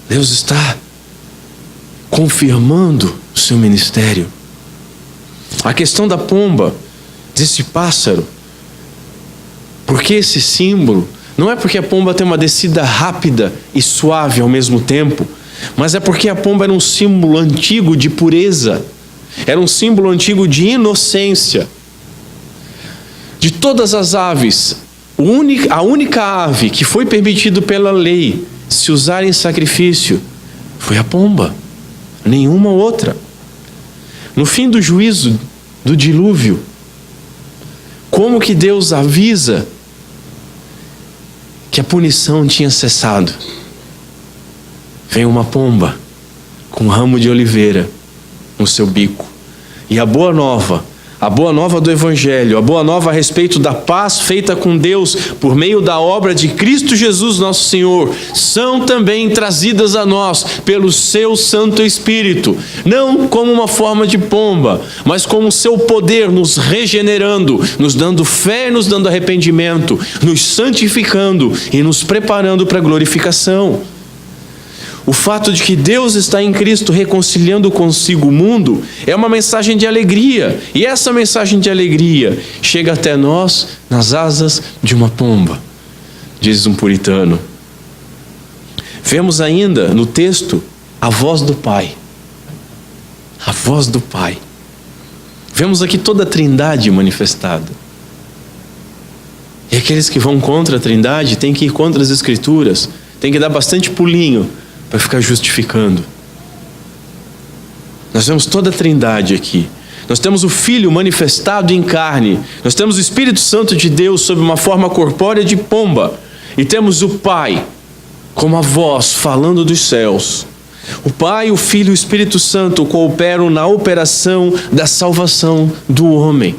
Deus está confirmando o seu ministério. A questão da pomba, desse pássaro, por que esse símbolo? Não é porque a pomba tem uma descida rápida e suave ao mesmo tempo, mas é porque a pomba era um símbolo antigo de pureza. Era um símbolo antigo de inocência. De todas as aves, a única ave que foi permitido pela lei se usar em sacrifício foi a pomba. Nenhuma outra. No fim do juízo do dilúvio, como que Deus avisa que a punição tinha cessado? Vem uma pomba com um ramo de oliveira no seu bico. E a boa nova do Evangelho, a boa nova a respeito da paz feita com Deus por meio da obra de Cristo Jesus nosso Senhor, são também trazidas a nós pelo seu Santo Espírito, não como uma forma de pomba, mas como o seu poder nos regenerando, nos dando fé, nos dando arrependimento, nos santificando e nos preparando para a glorificação. O fato de que Deus está em Cristo reconciliando consigo o mundo é uma mensagem de alegria. E essa mensagem de alegria chega até nós nas asas de uma pomba, diz um puritano. Vemos ainda no texto a voz do Pai. A voz do Pai. Vemos aqui toda a Trindade manifestada. E aqueles que vão contra a Trindade têm que ir contra as Escrituras, têm que dar bastante pulinho para ficar justificando. Nós vemos toda a Trindade aqui. Nós temos o Filho manifestado em carne. Nós temos o Espírito Santo de Deus sob uma forma corpórea de pomba. E temos o Pai como a voz falando dos céus. O Pai, o Filho e o Espírito Santo cooperam na operação da salvação do homem.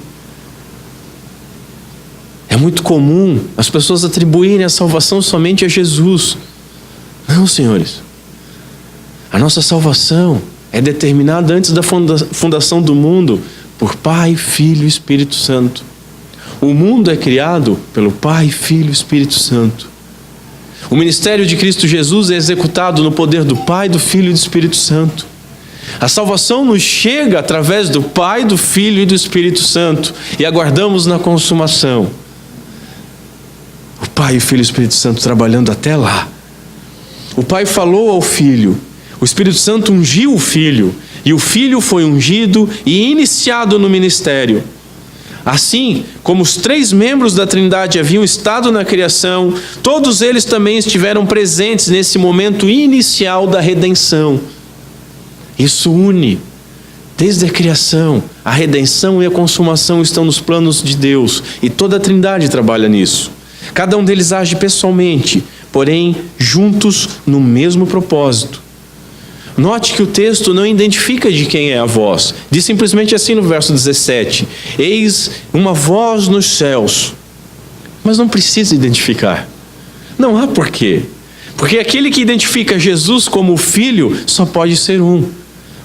É muito comum as pessoas atribuírem a salvação somente a Jesus. Não, senhores. A nossa salvação é determinada antes da fundação do mundo por Pai, Filho e Espírito Santo. O mundo é criado pelo Pai, Filho e Espírito Santo. O ministério de Cristo Jesus é executado no poder do Pai, do Filho e do Espírito Santo. A salvação nos chega através do Pai, do Filho e do Espírito Santo e aguardamos na consumação. O Pai, o Filho e o Espírito Santo trabalhando até lá. O Pai falou ao Filho. O Espírito Santo ungiu o Filho, e o Filho foi ungido e iniciado no ministério. Assim como os 3 membros da Trindade haviam estado na criação, todos eles também estiveram presentes nesse momento inicial da redenção. Isso une. Desde a criação, a redenção e a consumação estão nos planos de Deus, e toda a Trindade trabalha nisso. Cada um deles age pessoalmente, porém juntos no mesmo propósito. Note que o texto não identifica de quem é a voz. Diz simplesmente assim no verso 17: eis uma voz nos céus. Mas não precisa identificar. Não há porquê. Porque aquele que identifica Jesus como o Filho só pode ser um: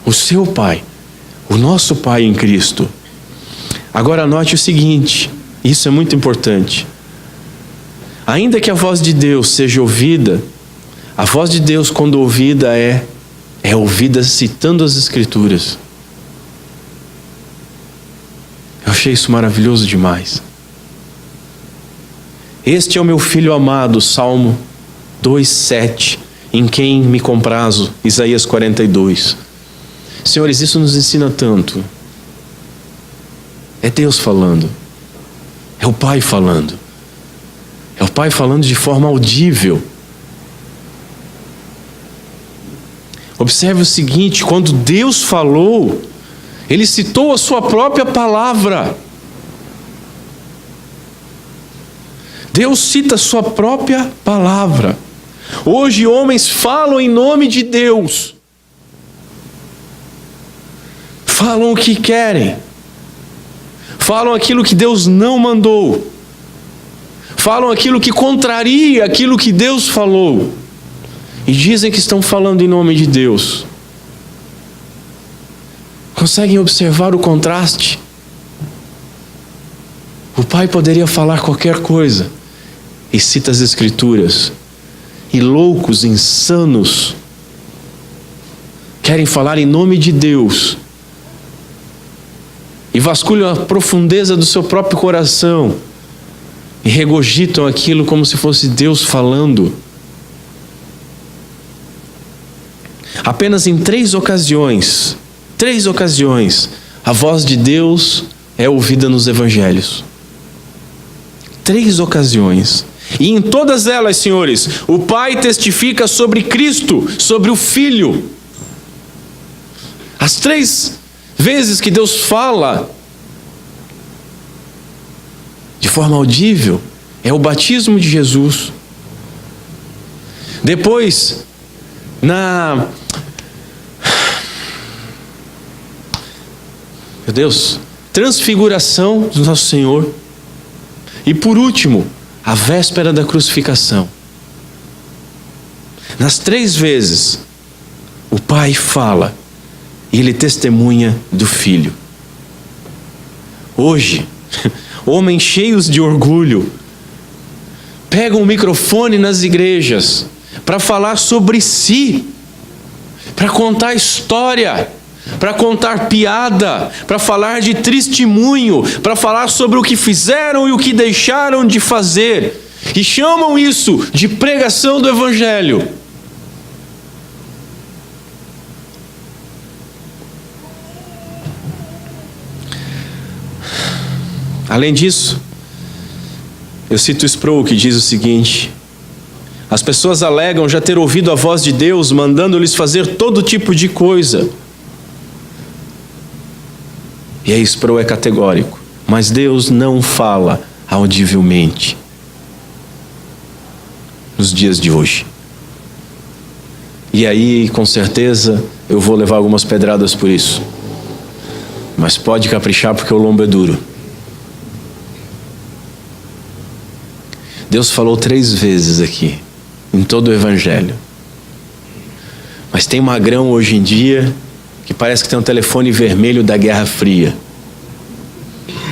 o seu Pai, o nosso Pai em Cristo. Agora note o seguinte, isso é muito importante. Ainda que a voz de Deus seja ouvida, a voz de Deus, quando ouvida, é ouvida citando as Escrituras. Eu achei isso maravilhoso demais. Este é o meu Filho amado, Salmo 2:7, em quem me comprazo, Isaías 42. Senhores, isso nos ensina tanto. É Deus falando. É o Pai falando. É o Pai falando de forma audível. Observe o seguinte: quando Deus falou, Ele citou a sua própria palavra. Deus cita a sua própria palavra. Hoje homens falam em nome de Deus. Falam o que querem. Falam aquilo que Deus não mandou. Falam aquilo que contraria aquilo que Deus falou. E dizem que estão falando em nome de Deus. Conseguem observar o contraste? O Pai poderia falar qualquer coisa e cita as Escrituras. E loucos, insanos, querem falar em nome de Deus e vasculham a profundeza do seu próprio coração e regurgitam aquilo como se fosse Deus falando. Apenas em 3 ocasiões, a voz de Deus é ouvida nos evangelhos. 3 ocasiões. E em todas elas, senhores, o Pai testifica sobre Cristo, sobre o Filho. As 3 vezes que Deus fala de forma audível é o batismo de Jesus. Depois, na transfiguração do nosso Senhor. E por último, a véspera da crucificação. Nas 3 vezes, o Pai fala e Ele testemunha do Filho. Hoje, homens cheios de orgulho pegam o microfone nas igrejas para falar sobre si, para contar história, para contar piada, para falar de testemunho, para falar sobre o que fizeram e o que deixaram de fazer, e chamam isso de pregação do Evangelho. Além disso, eu cito Sproul, que diz o seguinte: as pessoas alegam já ter ouvido a voz de Deus mandando-lhes fazer todo tipo de coisa. E aí Sproul é categórico: mas Deus não fala audivelmente nos dias de hoje. E aí, com certeza, eu vou levar algumas pedradas por isso. Mas pode caprichar, porque o lombo é duro. Deus falou 3 vezes aqui, em todo o Evangelho. Mas tem magrão hoje em dia que parece que tem um telefone vermelho da Guerra Fria.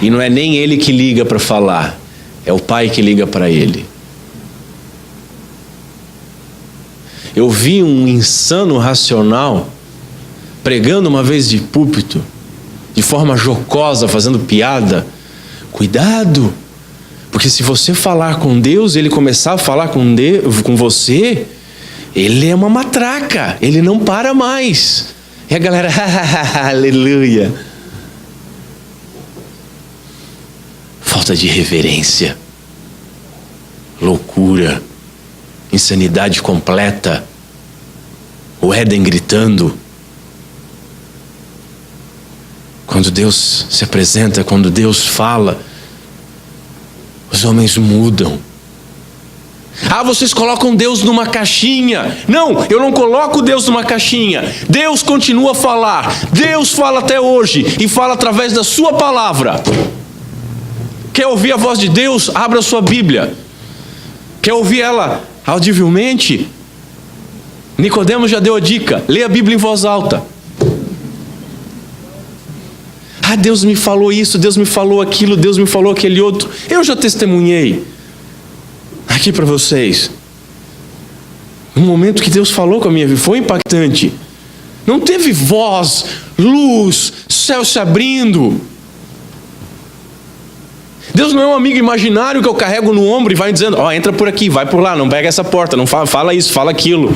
E não é nem ele que liga para falar, é o Pai que liga para ele. Eu vi um insano racional pregando uma vez de púlpito, de forma jocosa, fazendo piada. Cuidado, porque se você falar com Deus, Ele começar a falar com você, Ele é uma matraca, Ele não para mais. E a galera, aleluia. Falta de reverência, loucura, insanidade completa, o Éden gritando. Quando Deus se apresenta, quando Deus fala, os homens mudam. Ah, vocês colocam Deus numa caixinha. Não, eu não coloco Deus numa caixinha. Deus continua a falar. Deus fala até hoje e fala através da sua palavra. Quer ouvir a voz de Deus? Abra a sua Bíblia. Quer ouvir ela audivelmente? Nicodemos já deu a dica. Lê a Bíblia em voz alta. Ah, Deus me falou isso, Deus me falou aquilo, Deus me falou aquele outro. Eu já testemunhei aqui para vocês. No momento que Deus falou com a minha vida, foi impactante. Não teve voz, luz, céu se abrindo. Deus não é um amigo imaginário que eu carrego no ombro e vai dizendo, ó, entra por aqui, vai por lá, não pega essa porta, não fala isso, fala aquilo.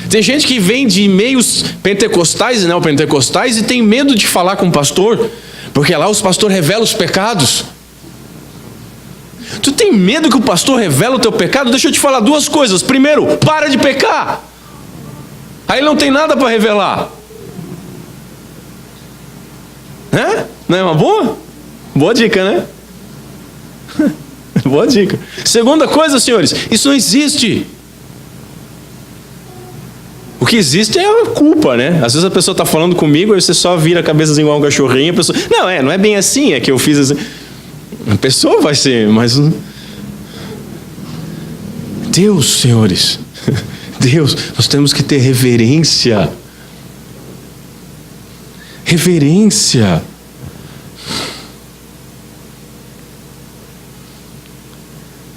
Tem gente que vem de meios pentecostais e neopentecostais e tem medo de falar com o pastor, porque lá os pastores revelam os pecados. Tu tem medo que o pastor revele o teu pecado? Deixa eu te falar duas coisas. Primeiro, para de pecar. Aí ele não tem nada para revelar. Não é uma boa? Boa dica, né? Boa dica. Segunda coisa, senhores, isso não existe. O que existe é a culpa, né? Às vezes a pessoa está falando comigo, aí você só vira a cabeça assim igual um cachorrinho, a pessoa, não é bem assim, é que eu fiz assim. A pessoa vai ser, mas Deus, senhores, Deus, nós temos que ter reverência. Reverência.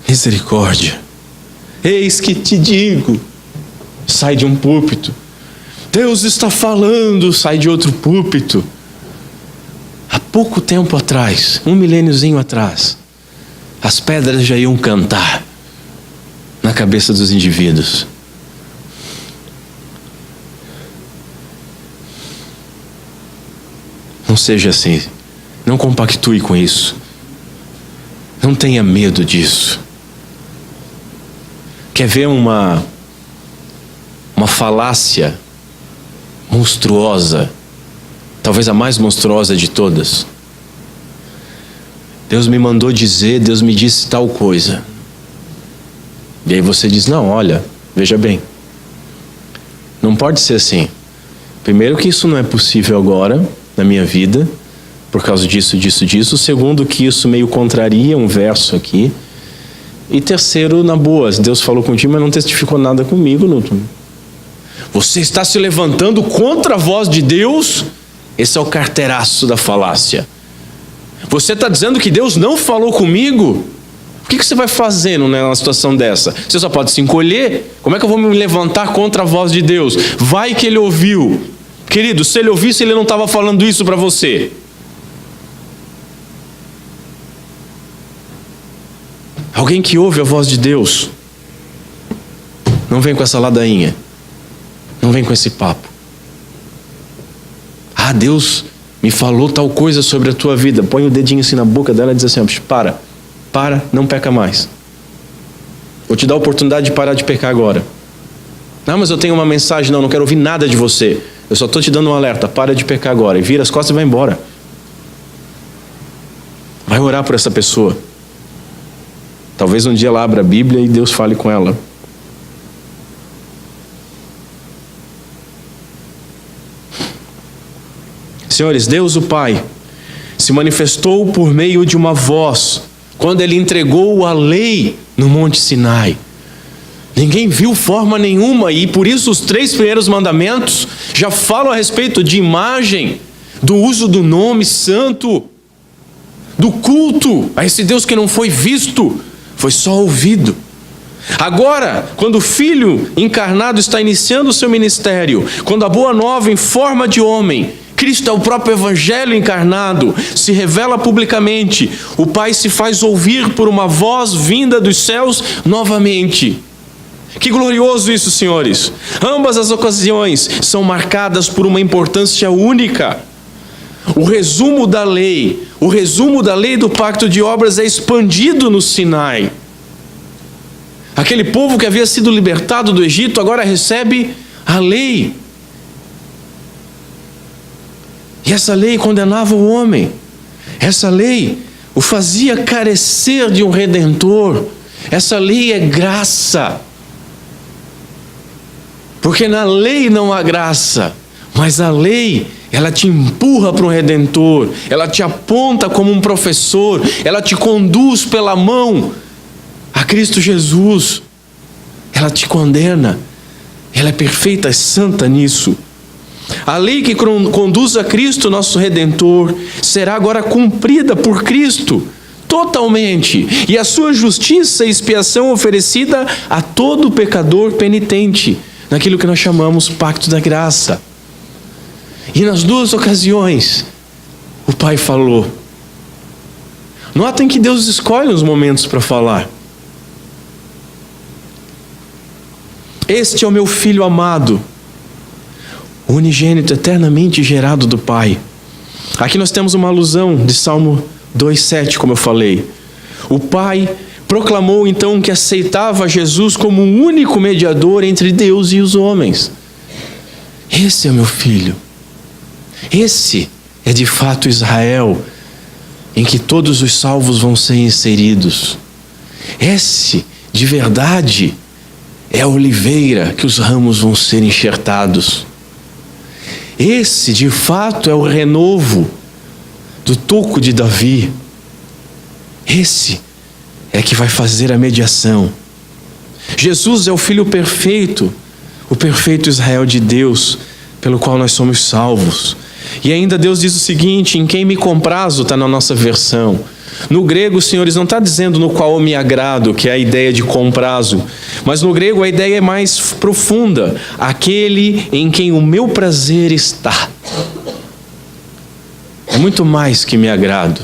Misericórdia. Eis que te digo. Sai de um púlpito. Deus está falando, sai de outro púlpito. Há pouco tempo atrás, um milêniozinho atrás, as pedras já iam cantar na cabeça dos indivíduos. Não seja assim. Não compactue com isso. Não tenha medo disso. Quer ver uma falácia monstruosa, talvez a mais monstruosa de todas? Deus me mandou dizer, Deus me disse tal coisa. E aí você diz, não, olha, veja bem, não pode ser assim. Primeiro que isso não é possível agora, na minha vida, por causa disso. Segundo que isso meio contraria um verso aqui. E terceiro, na boa, Deus falou contigo, mas não testificou nada comigo, Newton. Você está se levantando contra a voz de Deus? Esse é o carteiraço da falácia. Você está dizendo que Deus não falou comigo? O que você vai fazer numa situação dessa? Você só pode se encolher. Como é que eu vou me levantar contra a voz de Deus? Vai que ele ouviu. Querido, se ele ouvisse, ele não estava falando isso para você. Alguém que ouve a voz de Deus, não vem com essa ladainha. Não vem com esse papo. Ah, Deus me falou tal coisa sobre a tua vida. Põe o dedinho assim na boca dela e diz assim, para, não peca mais. Vou te dar a oportunidade de parar de pecar agora. Não, mas eu tenho uma mensagem, não quero ouvir nada de você. Eu só estou te dando um alerta, para de pecar agora. E vira as costas e vai embora. Vai orar por essa pessoa. Talvez um dia ela abra a Bíblia e Deus fale com ela. Senhores, Deus o Pai se manifestou por meio de uma voz quando Ele entregou a lei no Monte Sinai. Ninguém viu forma nenhuma e por isso os 3 primeiros mandamentos já falam a respeito de imagem, do uso do nome santo, do culto a esse Deus que não foi visto, foi só ouvido. Agora, quando o Filho encarnado está iniciando o seu ministério, quando a Boa Nova em forma de homem, Cristo é o próprio Evangelho encarnado, se revela publicamente, o Pai se faz ouvir por uma voz vinda dos céus novamente. Que glorioso isso, senhores! Ambas as ocasiões são marcadas por uma importância única. O resumo da lei do pacto de obras é expandido no Sinai. Aquele povo que havia sido libertado do Egito agora recebe a lei. E essa lei condenava o homem. Essa lei o fazia carecer de um redentor. Essa lei é graça. Porque na lei não há graça, mas a lei, ela te empurra para um redentor, ela te aponta como um professor, ela te conduz pela mão a Cristo Jesus. Ela te condena, ela é perfeita, é santa nisso. A lei que conduz a Cristo, nosso Redentor, será agora cumprida por Cristo, totalmente, e a sua justiça e expiação oferecida a todo pecador penitente, naquilo que nós chamamos pacto da graça. E nas duas ocasiões, o Pai falou. Notem que Deus escolhe os momentos para falar. Este é o meu Filho amado, unigênito, eternamente gerado do Pai. Aqui nós temos uma alusão de Salmo 2,7, como eu falei. O Pai proclamou então que aceitava Jesus como o único mediador entre Deus e os homens. Esse é o meu Filho. Esse é de fato Israel, em que todos os salvos vão ser inseridos. Esse, de verdade, é a oliveira que os ramos vão ser enxertados. Esse, de fato, é o renovo do toco de Davi. Esse é que vai fazer a mediação. Jesus é o Filho perfeito, o perfeito Israel de Deus, pelo qual nós somos salvos. E ainda Deus diz o seguinte: em quem me comprazo, está na nossa versão. No grego, senhores, não está dizendo no qual eu me agrado, que é a ideia de comprazo, mas no grego a ideia é mais profunda: aquele em quem o meu prazer está. É muito mais que me agrado.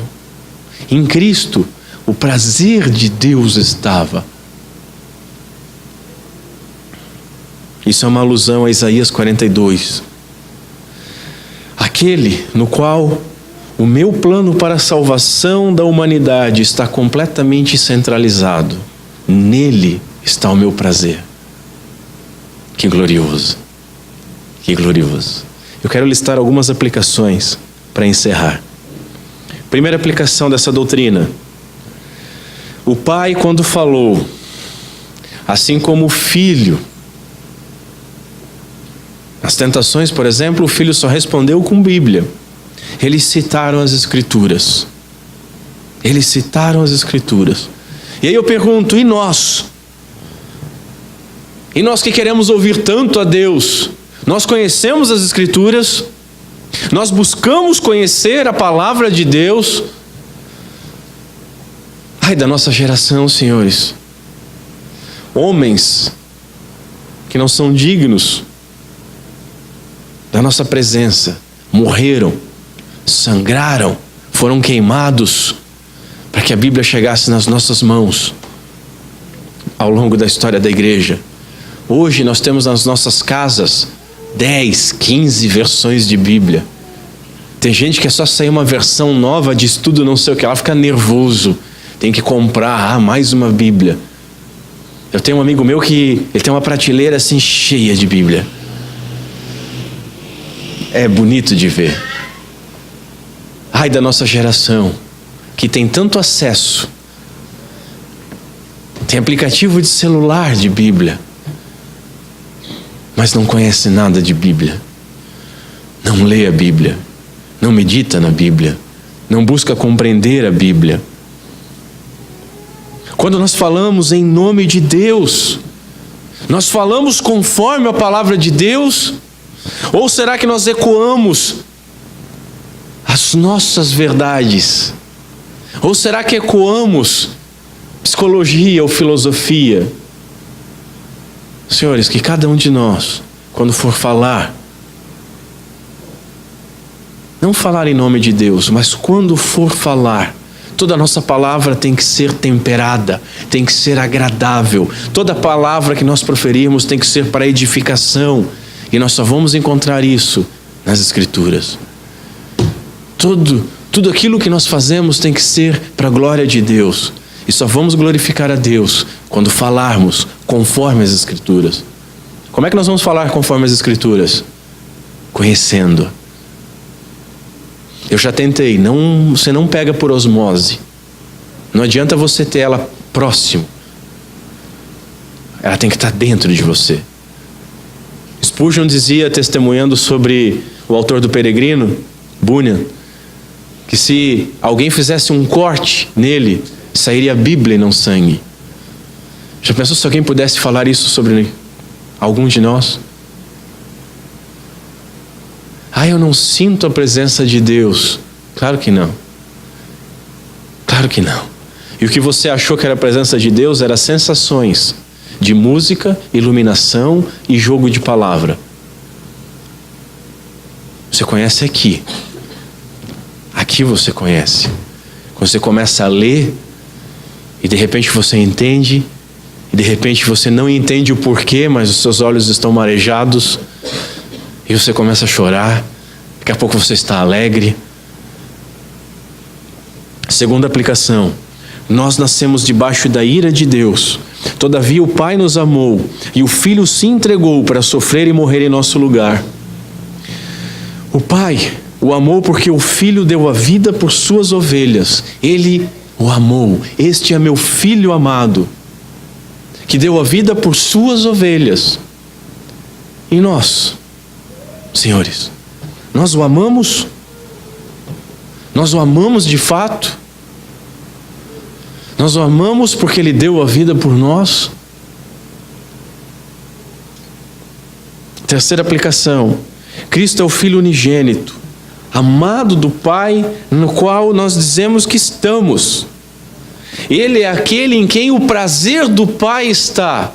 Em Cristo, o prazer de Deus estava. Isso é uma alusão a Isaías 42. Aquele no qual o meu plano para a salvação da humanidade está completamente centralizado. Nele está o meu prazer. Que glorioso. Que glorioso. Eu quero listar algumas aplicações para encerrar. Primeira aplicação dessa doutrina. O Pai, quando falou, assim como o Filho, nas tentações, por exemplo, o Filho só respondeu com Bíblia. Eles citaram as Escrituras. Eles citaram as Escrituras. E aí eu pergunto, e nós? E nós que queremos ouvir tanto a Deus, nós conhecemos as Escrituras? Nós buscamos conhecer a palavra de Deus? Ai da nossa geração, senhores. Homens que não são dignos da nossa presença, morreram, sangraram, foram queimados, para que a Bíblia chegasse nas nossas mãos, ao longo da história da igreja. Hoje nós temos nas nossas casas 10, 15 versões de Bíblia. Tem gente que é só sair uma versão nova de estudo, não sei o que, ela fica nervoso, tem que comprar, mais uma Bíblia. Eu tenho um amigo meu que ele tem uma prateleira assim cheia de Bíblia. É bonito de ver. Ai da nossa geração, que tem tanto acesso, tem aplicativo de celular de Bíblia, mas não conhece nada de Bíblia, não lê a Bíblia, não medita na Bíblia, não busca compreender a Bíblia. Quando nós falamos em nome de Deus, nós falamos conforme a palavra de Deus? Ou será que nós ecoamos as nossas verdades? Ou será que ecoamos psicologia ou filosofia? Senhores, que cada um de nós, quando for falar, não falar em nome de Deus, mas quando for falar, Toda a nossa palavra tem que ser temperada, tem que ser agradável. Toda palavra que nós proferirmos tem que ser para edificação. E nós só vamos encontrar isso nas Escrituras. Tudo aquilo que nós fazemos tem que ser para a glória de Deus. E só vamos glorificar a Deus quando falarmos conforme as Escrituras. Como é que nós vamos falar conforme as Escrituras? Conhecendo. Eu já tentei, você não pega por osmose. Não adianta você ter ela próximo. Ela tem que estar dentro de você. Spurgeon dizia, testemunhando sobre o autor do Peregrino, Bunyan, que se alguém fizesse um corte nele, sairia a Bíblia e não sangue. Já pensou se alguém pudesse falar isso sobre algum de nós? Eu não sinto a presença de Deus. Claro que não. Claro que não. E o que você achou que era a presença de Deus era sensações de música, iluminação e jogo de palavra. Você conhece aqui. Aqui você conhece. Quando você começa a ler e de repente você entende, e de repente você não entende o porquê, mas os seus olhos estão marejados, e você começa a chorar, daqui a pouco você está alegre. Segunda aplicação: nós nascemos debaixo da ira de Deus, todavia o Pai nos amou, e o Filho se entregou para sofrer e morrer em nosso lugar. O Pai o amou porque o Filho deu a vida por suas ovelhas. Ele o amou. Este é meu Filho amado, que deu a vida por suas ovelhas. E nós, senhores, nós o amamos? Nós o amamos de fato? Nós o amamos porque Ele deu a vida por nós? Terceira aplicação: Cristo é o Filho unigênito, amado do Pai, no qual nós dizemos que estamos. Ele é aquele em quem o prazer do Pai está.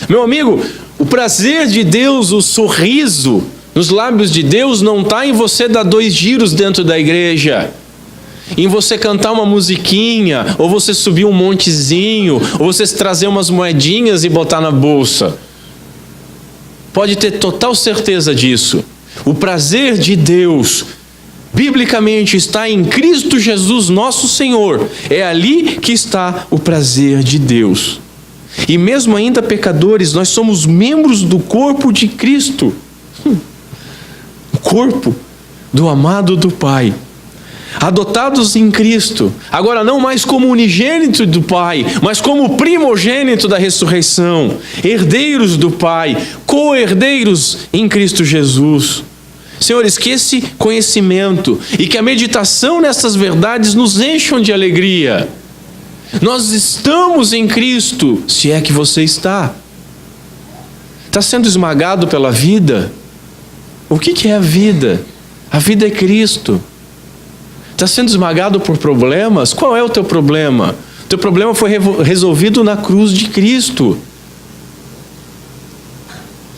Meu amigo, o prazer de Deus, o sorriso nos lábios de Deus não está em você dar 2 giros dentro da igreja, em você cantar uma musiquinha, ou você subir um montezinho, ou você trazer umas moedinhas e botar na bolsa. Pode ter total certeza disso. O prazer de Deus, biblicamente, está em Cristo Jesus, nosso Senhor. É ali que está o prazer de Deus. E mesmo ainda pecadores, nós somos membros do corpo de Cristo. O corpo do amado do Pai. Adotados em Cristo, agora não mais como unigênito do Pai, mas como primogênito da ressurreição, herdeiros do Pai, co-herdeiros em Cristo Jesus. Senhores, que esse conhecimento e que a meditação nessas verdades nos encham de alegria. Nós estamos em Cristo, se é que você está. Está sendo esmagado pela vida? O que é a vida? A vida é Cristo. Está sendo esmagado por problemas? Qual é o teu problema? O teu problema foi resolvido na cruz de Cristo.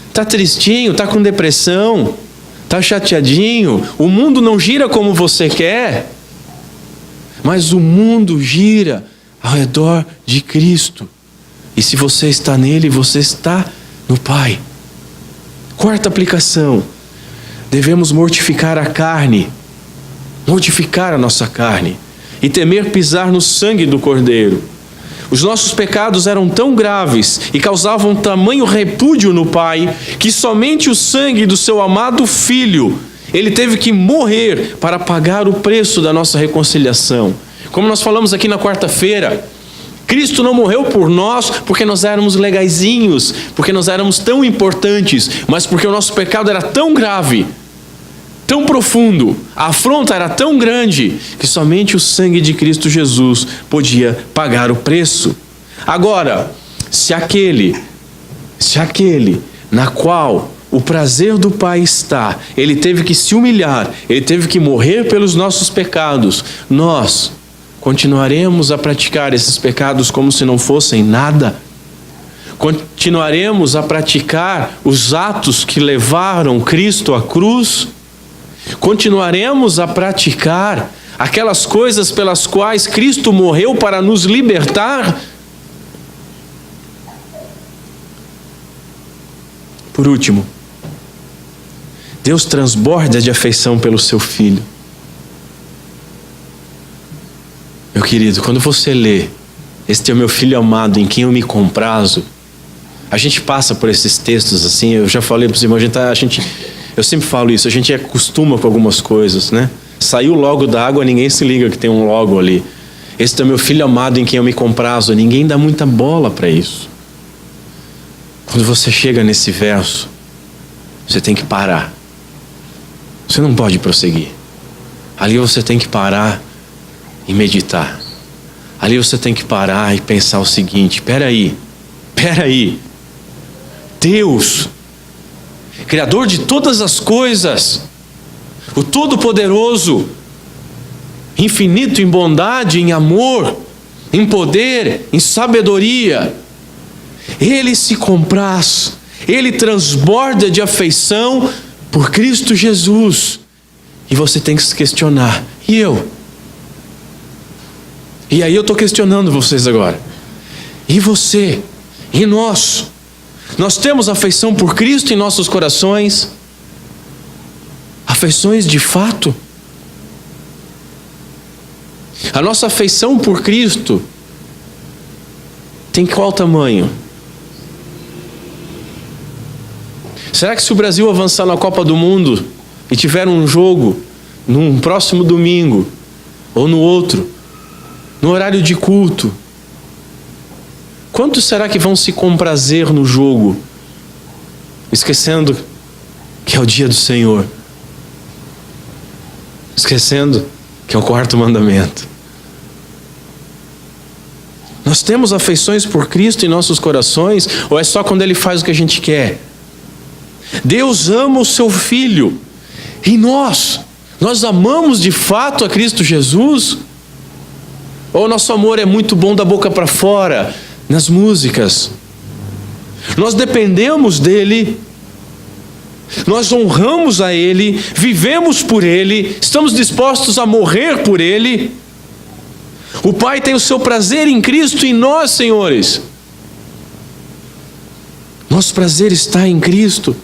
Está tristinho? Está com depressão? Está chateadinho? O mundo não gira como você quer, mas o mundo gira ao redor de Cristo. E se você está nele, você está no Pai. Quarta aplicação: devemos mortificar a carne. Mortificar a nossa carne e temer pisar no sangue do Cordeiro. Os nossos pecados eram tão graves e causavam tamanho repúdio no Pai, que somente o sangue do seu amado Filho, Ele teve que morrer para pagar o preço da nossa reconciliação. Como nós falamos aqui na quarta-feira, Cristo não morreu por nós porque nós éramos legaizinhos, porque nós éramos tão importantes, mas porque o nosso pecado era tão grave, tão profundo, a afronta era tão grande, que somente o sangue de Cristo Jesus podia pagar o preço. Agora, se aquele na qual o prazer do Pai está, Ele teve que se humilhar, Ele teve que morrer pelos nossos pecados, nós continuaremos a praticar esses pecados como se não fossem nada? Continuaremos a praticar os atos que levaram Cristo à cruz? Continuaremos a praticar aquelas coisas pelas quais Cristo morreu para nos libertar. Por último, Deus transborda de afeição pelo seu Filho. Meu querido, quando você lê, este é o meu Filho amado em quem eu me comprazo, a gente passa por esses textos assim, eu já falei para os irmãos, eu sempre falo isso, a gente acostuma com algumas coisas, né? Saiu logo da água, ninguém se liga que tem um logo ali. Este é o meu Filho amado em quem eu me comprazo, ninguém dá muita bola para isso. Quando você chega nesse verso, você tem que parar. Você não pode prosseguir. Ali você tem que parar e meditar. Ali você tem que parar e pensar o seguinte: peraí, Deus, Criador de todas as coisas, o Todo-Poderoso, infinito em bondade, em amor, em poder, em sabedoria, Ele se compraz, Ele transborda de afeição por Cristo Jesus. E você tem que se questionar: e eu? E aí eu estou questionando vocês agora. E você? E nós? Nós temos afeição por Cristo em nossos corações? Afeições de fato? A nossa afeição por Cristo tem qual tamanho? Será que se o Brasil avançar na Copa do Mundo e tiver um jogo num próximo domingo ou no outro, no horário de culto, quantos será que vão se comprazer no jogo, esquecendo que é o dia do Senhor, esquecendo que é o 4º mandamento? Nós temos afeições por Cristo em nossos corações, ou é só quando Ele faz o que a gente quer? Deus ama o seu Filho, e nós amamos de fato a Cristo Jesus? Ou nosso amor é muito bom da boca para fora, nas músicas? Nós dependemos dEle, nós honramos a Ele, vivemos por Ele, estamos dispostos a morrer por Ele. O Pai tem o seu prazer em Cristo e nós, senhores, nosso prazer está em Cristo.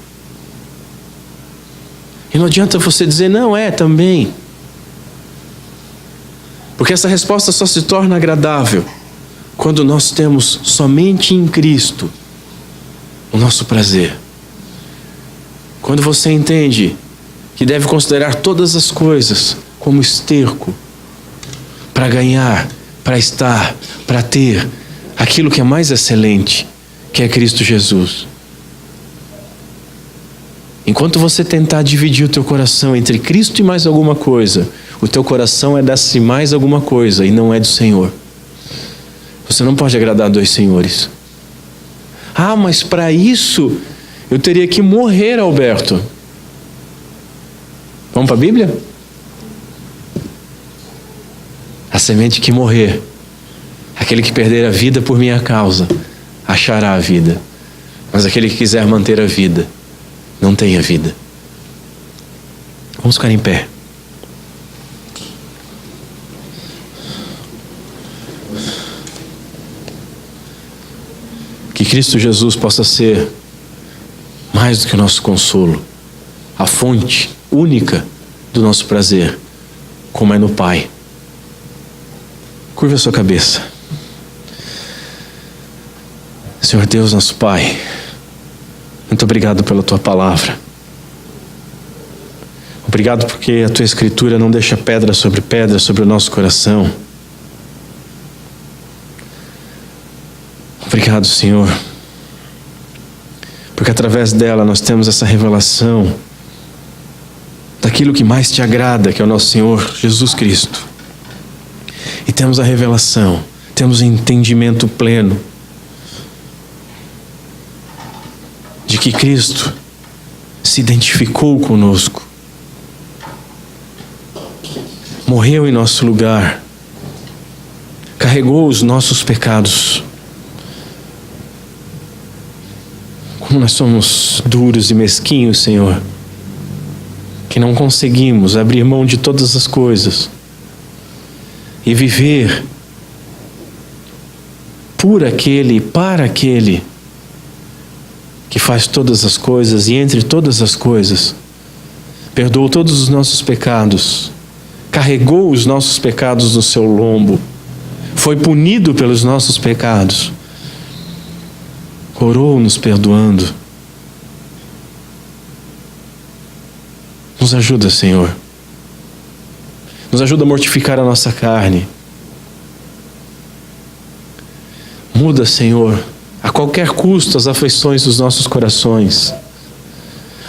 E não adianta você dizer: não é também. Porque essa resposta só se torna agradável quando nós temos somente em Cristo o nosso prazer. Quando você entende que deve considerar todas as coisas como esterco para ganhar, para estar, para ter aquilo que é mais excelente, que é Cristo Jesus. Enquanto você tentar dividir o teu coração entre Cristo e mais alguma coisa, o teu coração é desse mais alguma coisa e não é do Senhor. Você não pode agradar 2 senhores. Ah, mas para isso eu teria que morrer, Alberto. Vamos para a Bíblia? A semente que morrer, aquele que perder a vida por minha causa, achará a vida. Mas aquele que quiser manter a vida, não tem a vida. Vamos ficar em pé. Que Cristo Jesus possa ser mais do que o nosso consolo, a fonte única do nosso prazer, como é no Pai. Curva a sua cabeça. Senhor Deus, nosso Pai, muito obrigado pela Tua palavra. Obrigado porque a Tua Escritura não deixa pedra sobre o nosso coração. Obrigado, Senhor, porque através dela nós temos essa revelação daquilo que mais Te agrada, que é o nosso Senhor Jesus Cristo. E temos a revelação, temos o entendimento pleno de que Cristo se identificou conosco, morreu em nosso lugar, carregou os nossos pecados. Como nós somos duros e mesquinhos, Senhor, que não conseguimos abrir mão de todas as coisas e viver por aquele, para aquele que faz todas as coisas e entre todas as coisas perdoou todos os nossos pecados, carregou os nossos pecados no seu lombo, foi punido pelos nossos pecados, orou nos perdoando. Nos ajuda, Senhor. Nos ajuda a mortificar a nossa carne. Muda, Senhor, a qualquer custo as aflições dos nossos corações.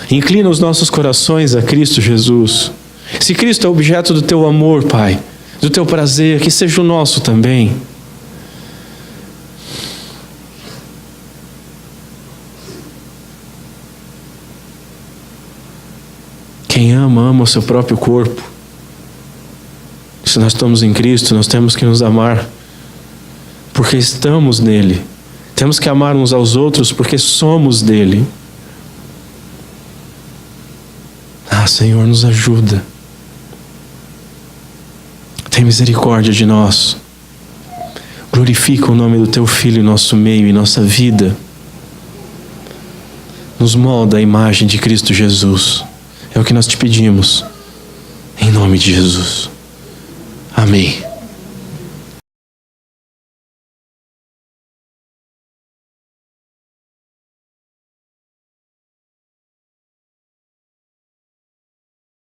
Inclina os nossos corações a Cristo Jesus. Se Cristo é objeto do teu amor, Pai, do teu prazer, que seja o nosso também. Quem ama, ama o seu próprio corpo. Se nós estamos em Cristo, nós temos que nos amar, porque estamos nele. Temos que amar uns aos outros, porque somos dele. Ah, Senhor, nos ajuda. Tem misericórdia de nós. Glorifica o nome do teu Filho em nosso meio, em nossa vida. Nos molda a imagem de Cristo Jesus. É o que nós te pedimos. Em nome de Jesus. Amém.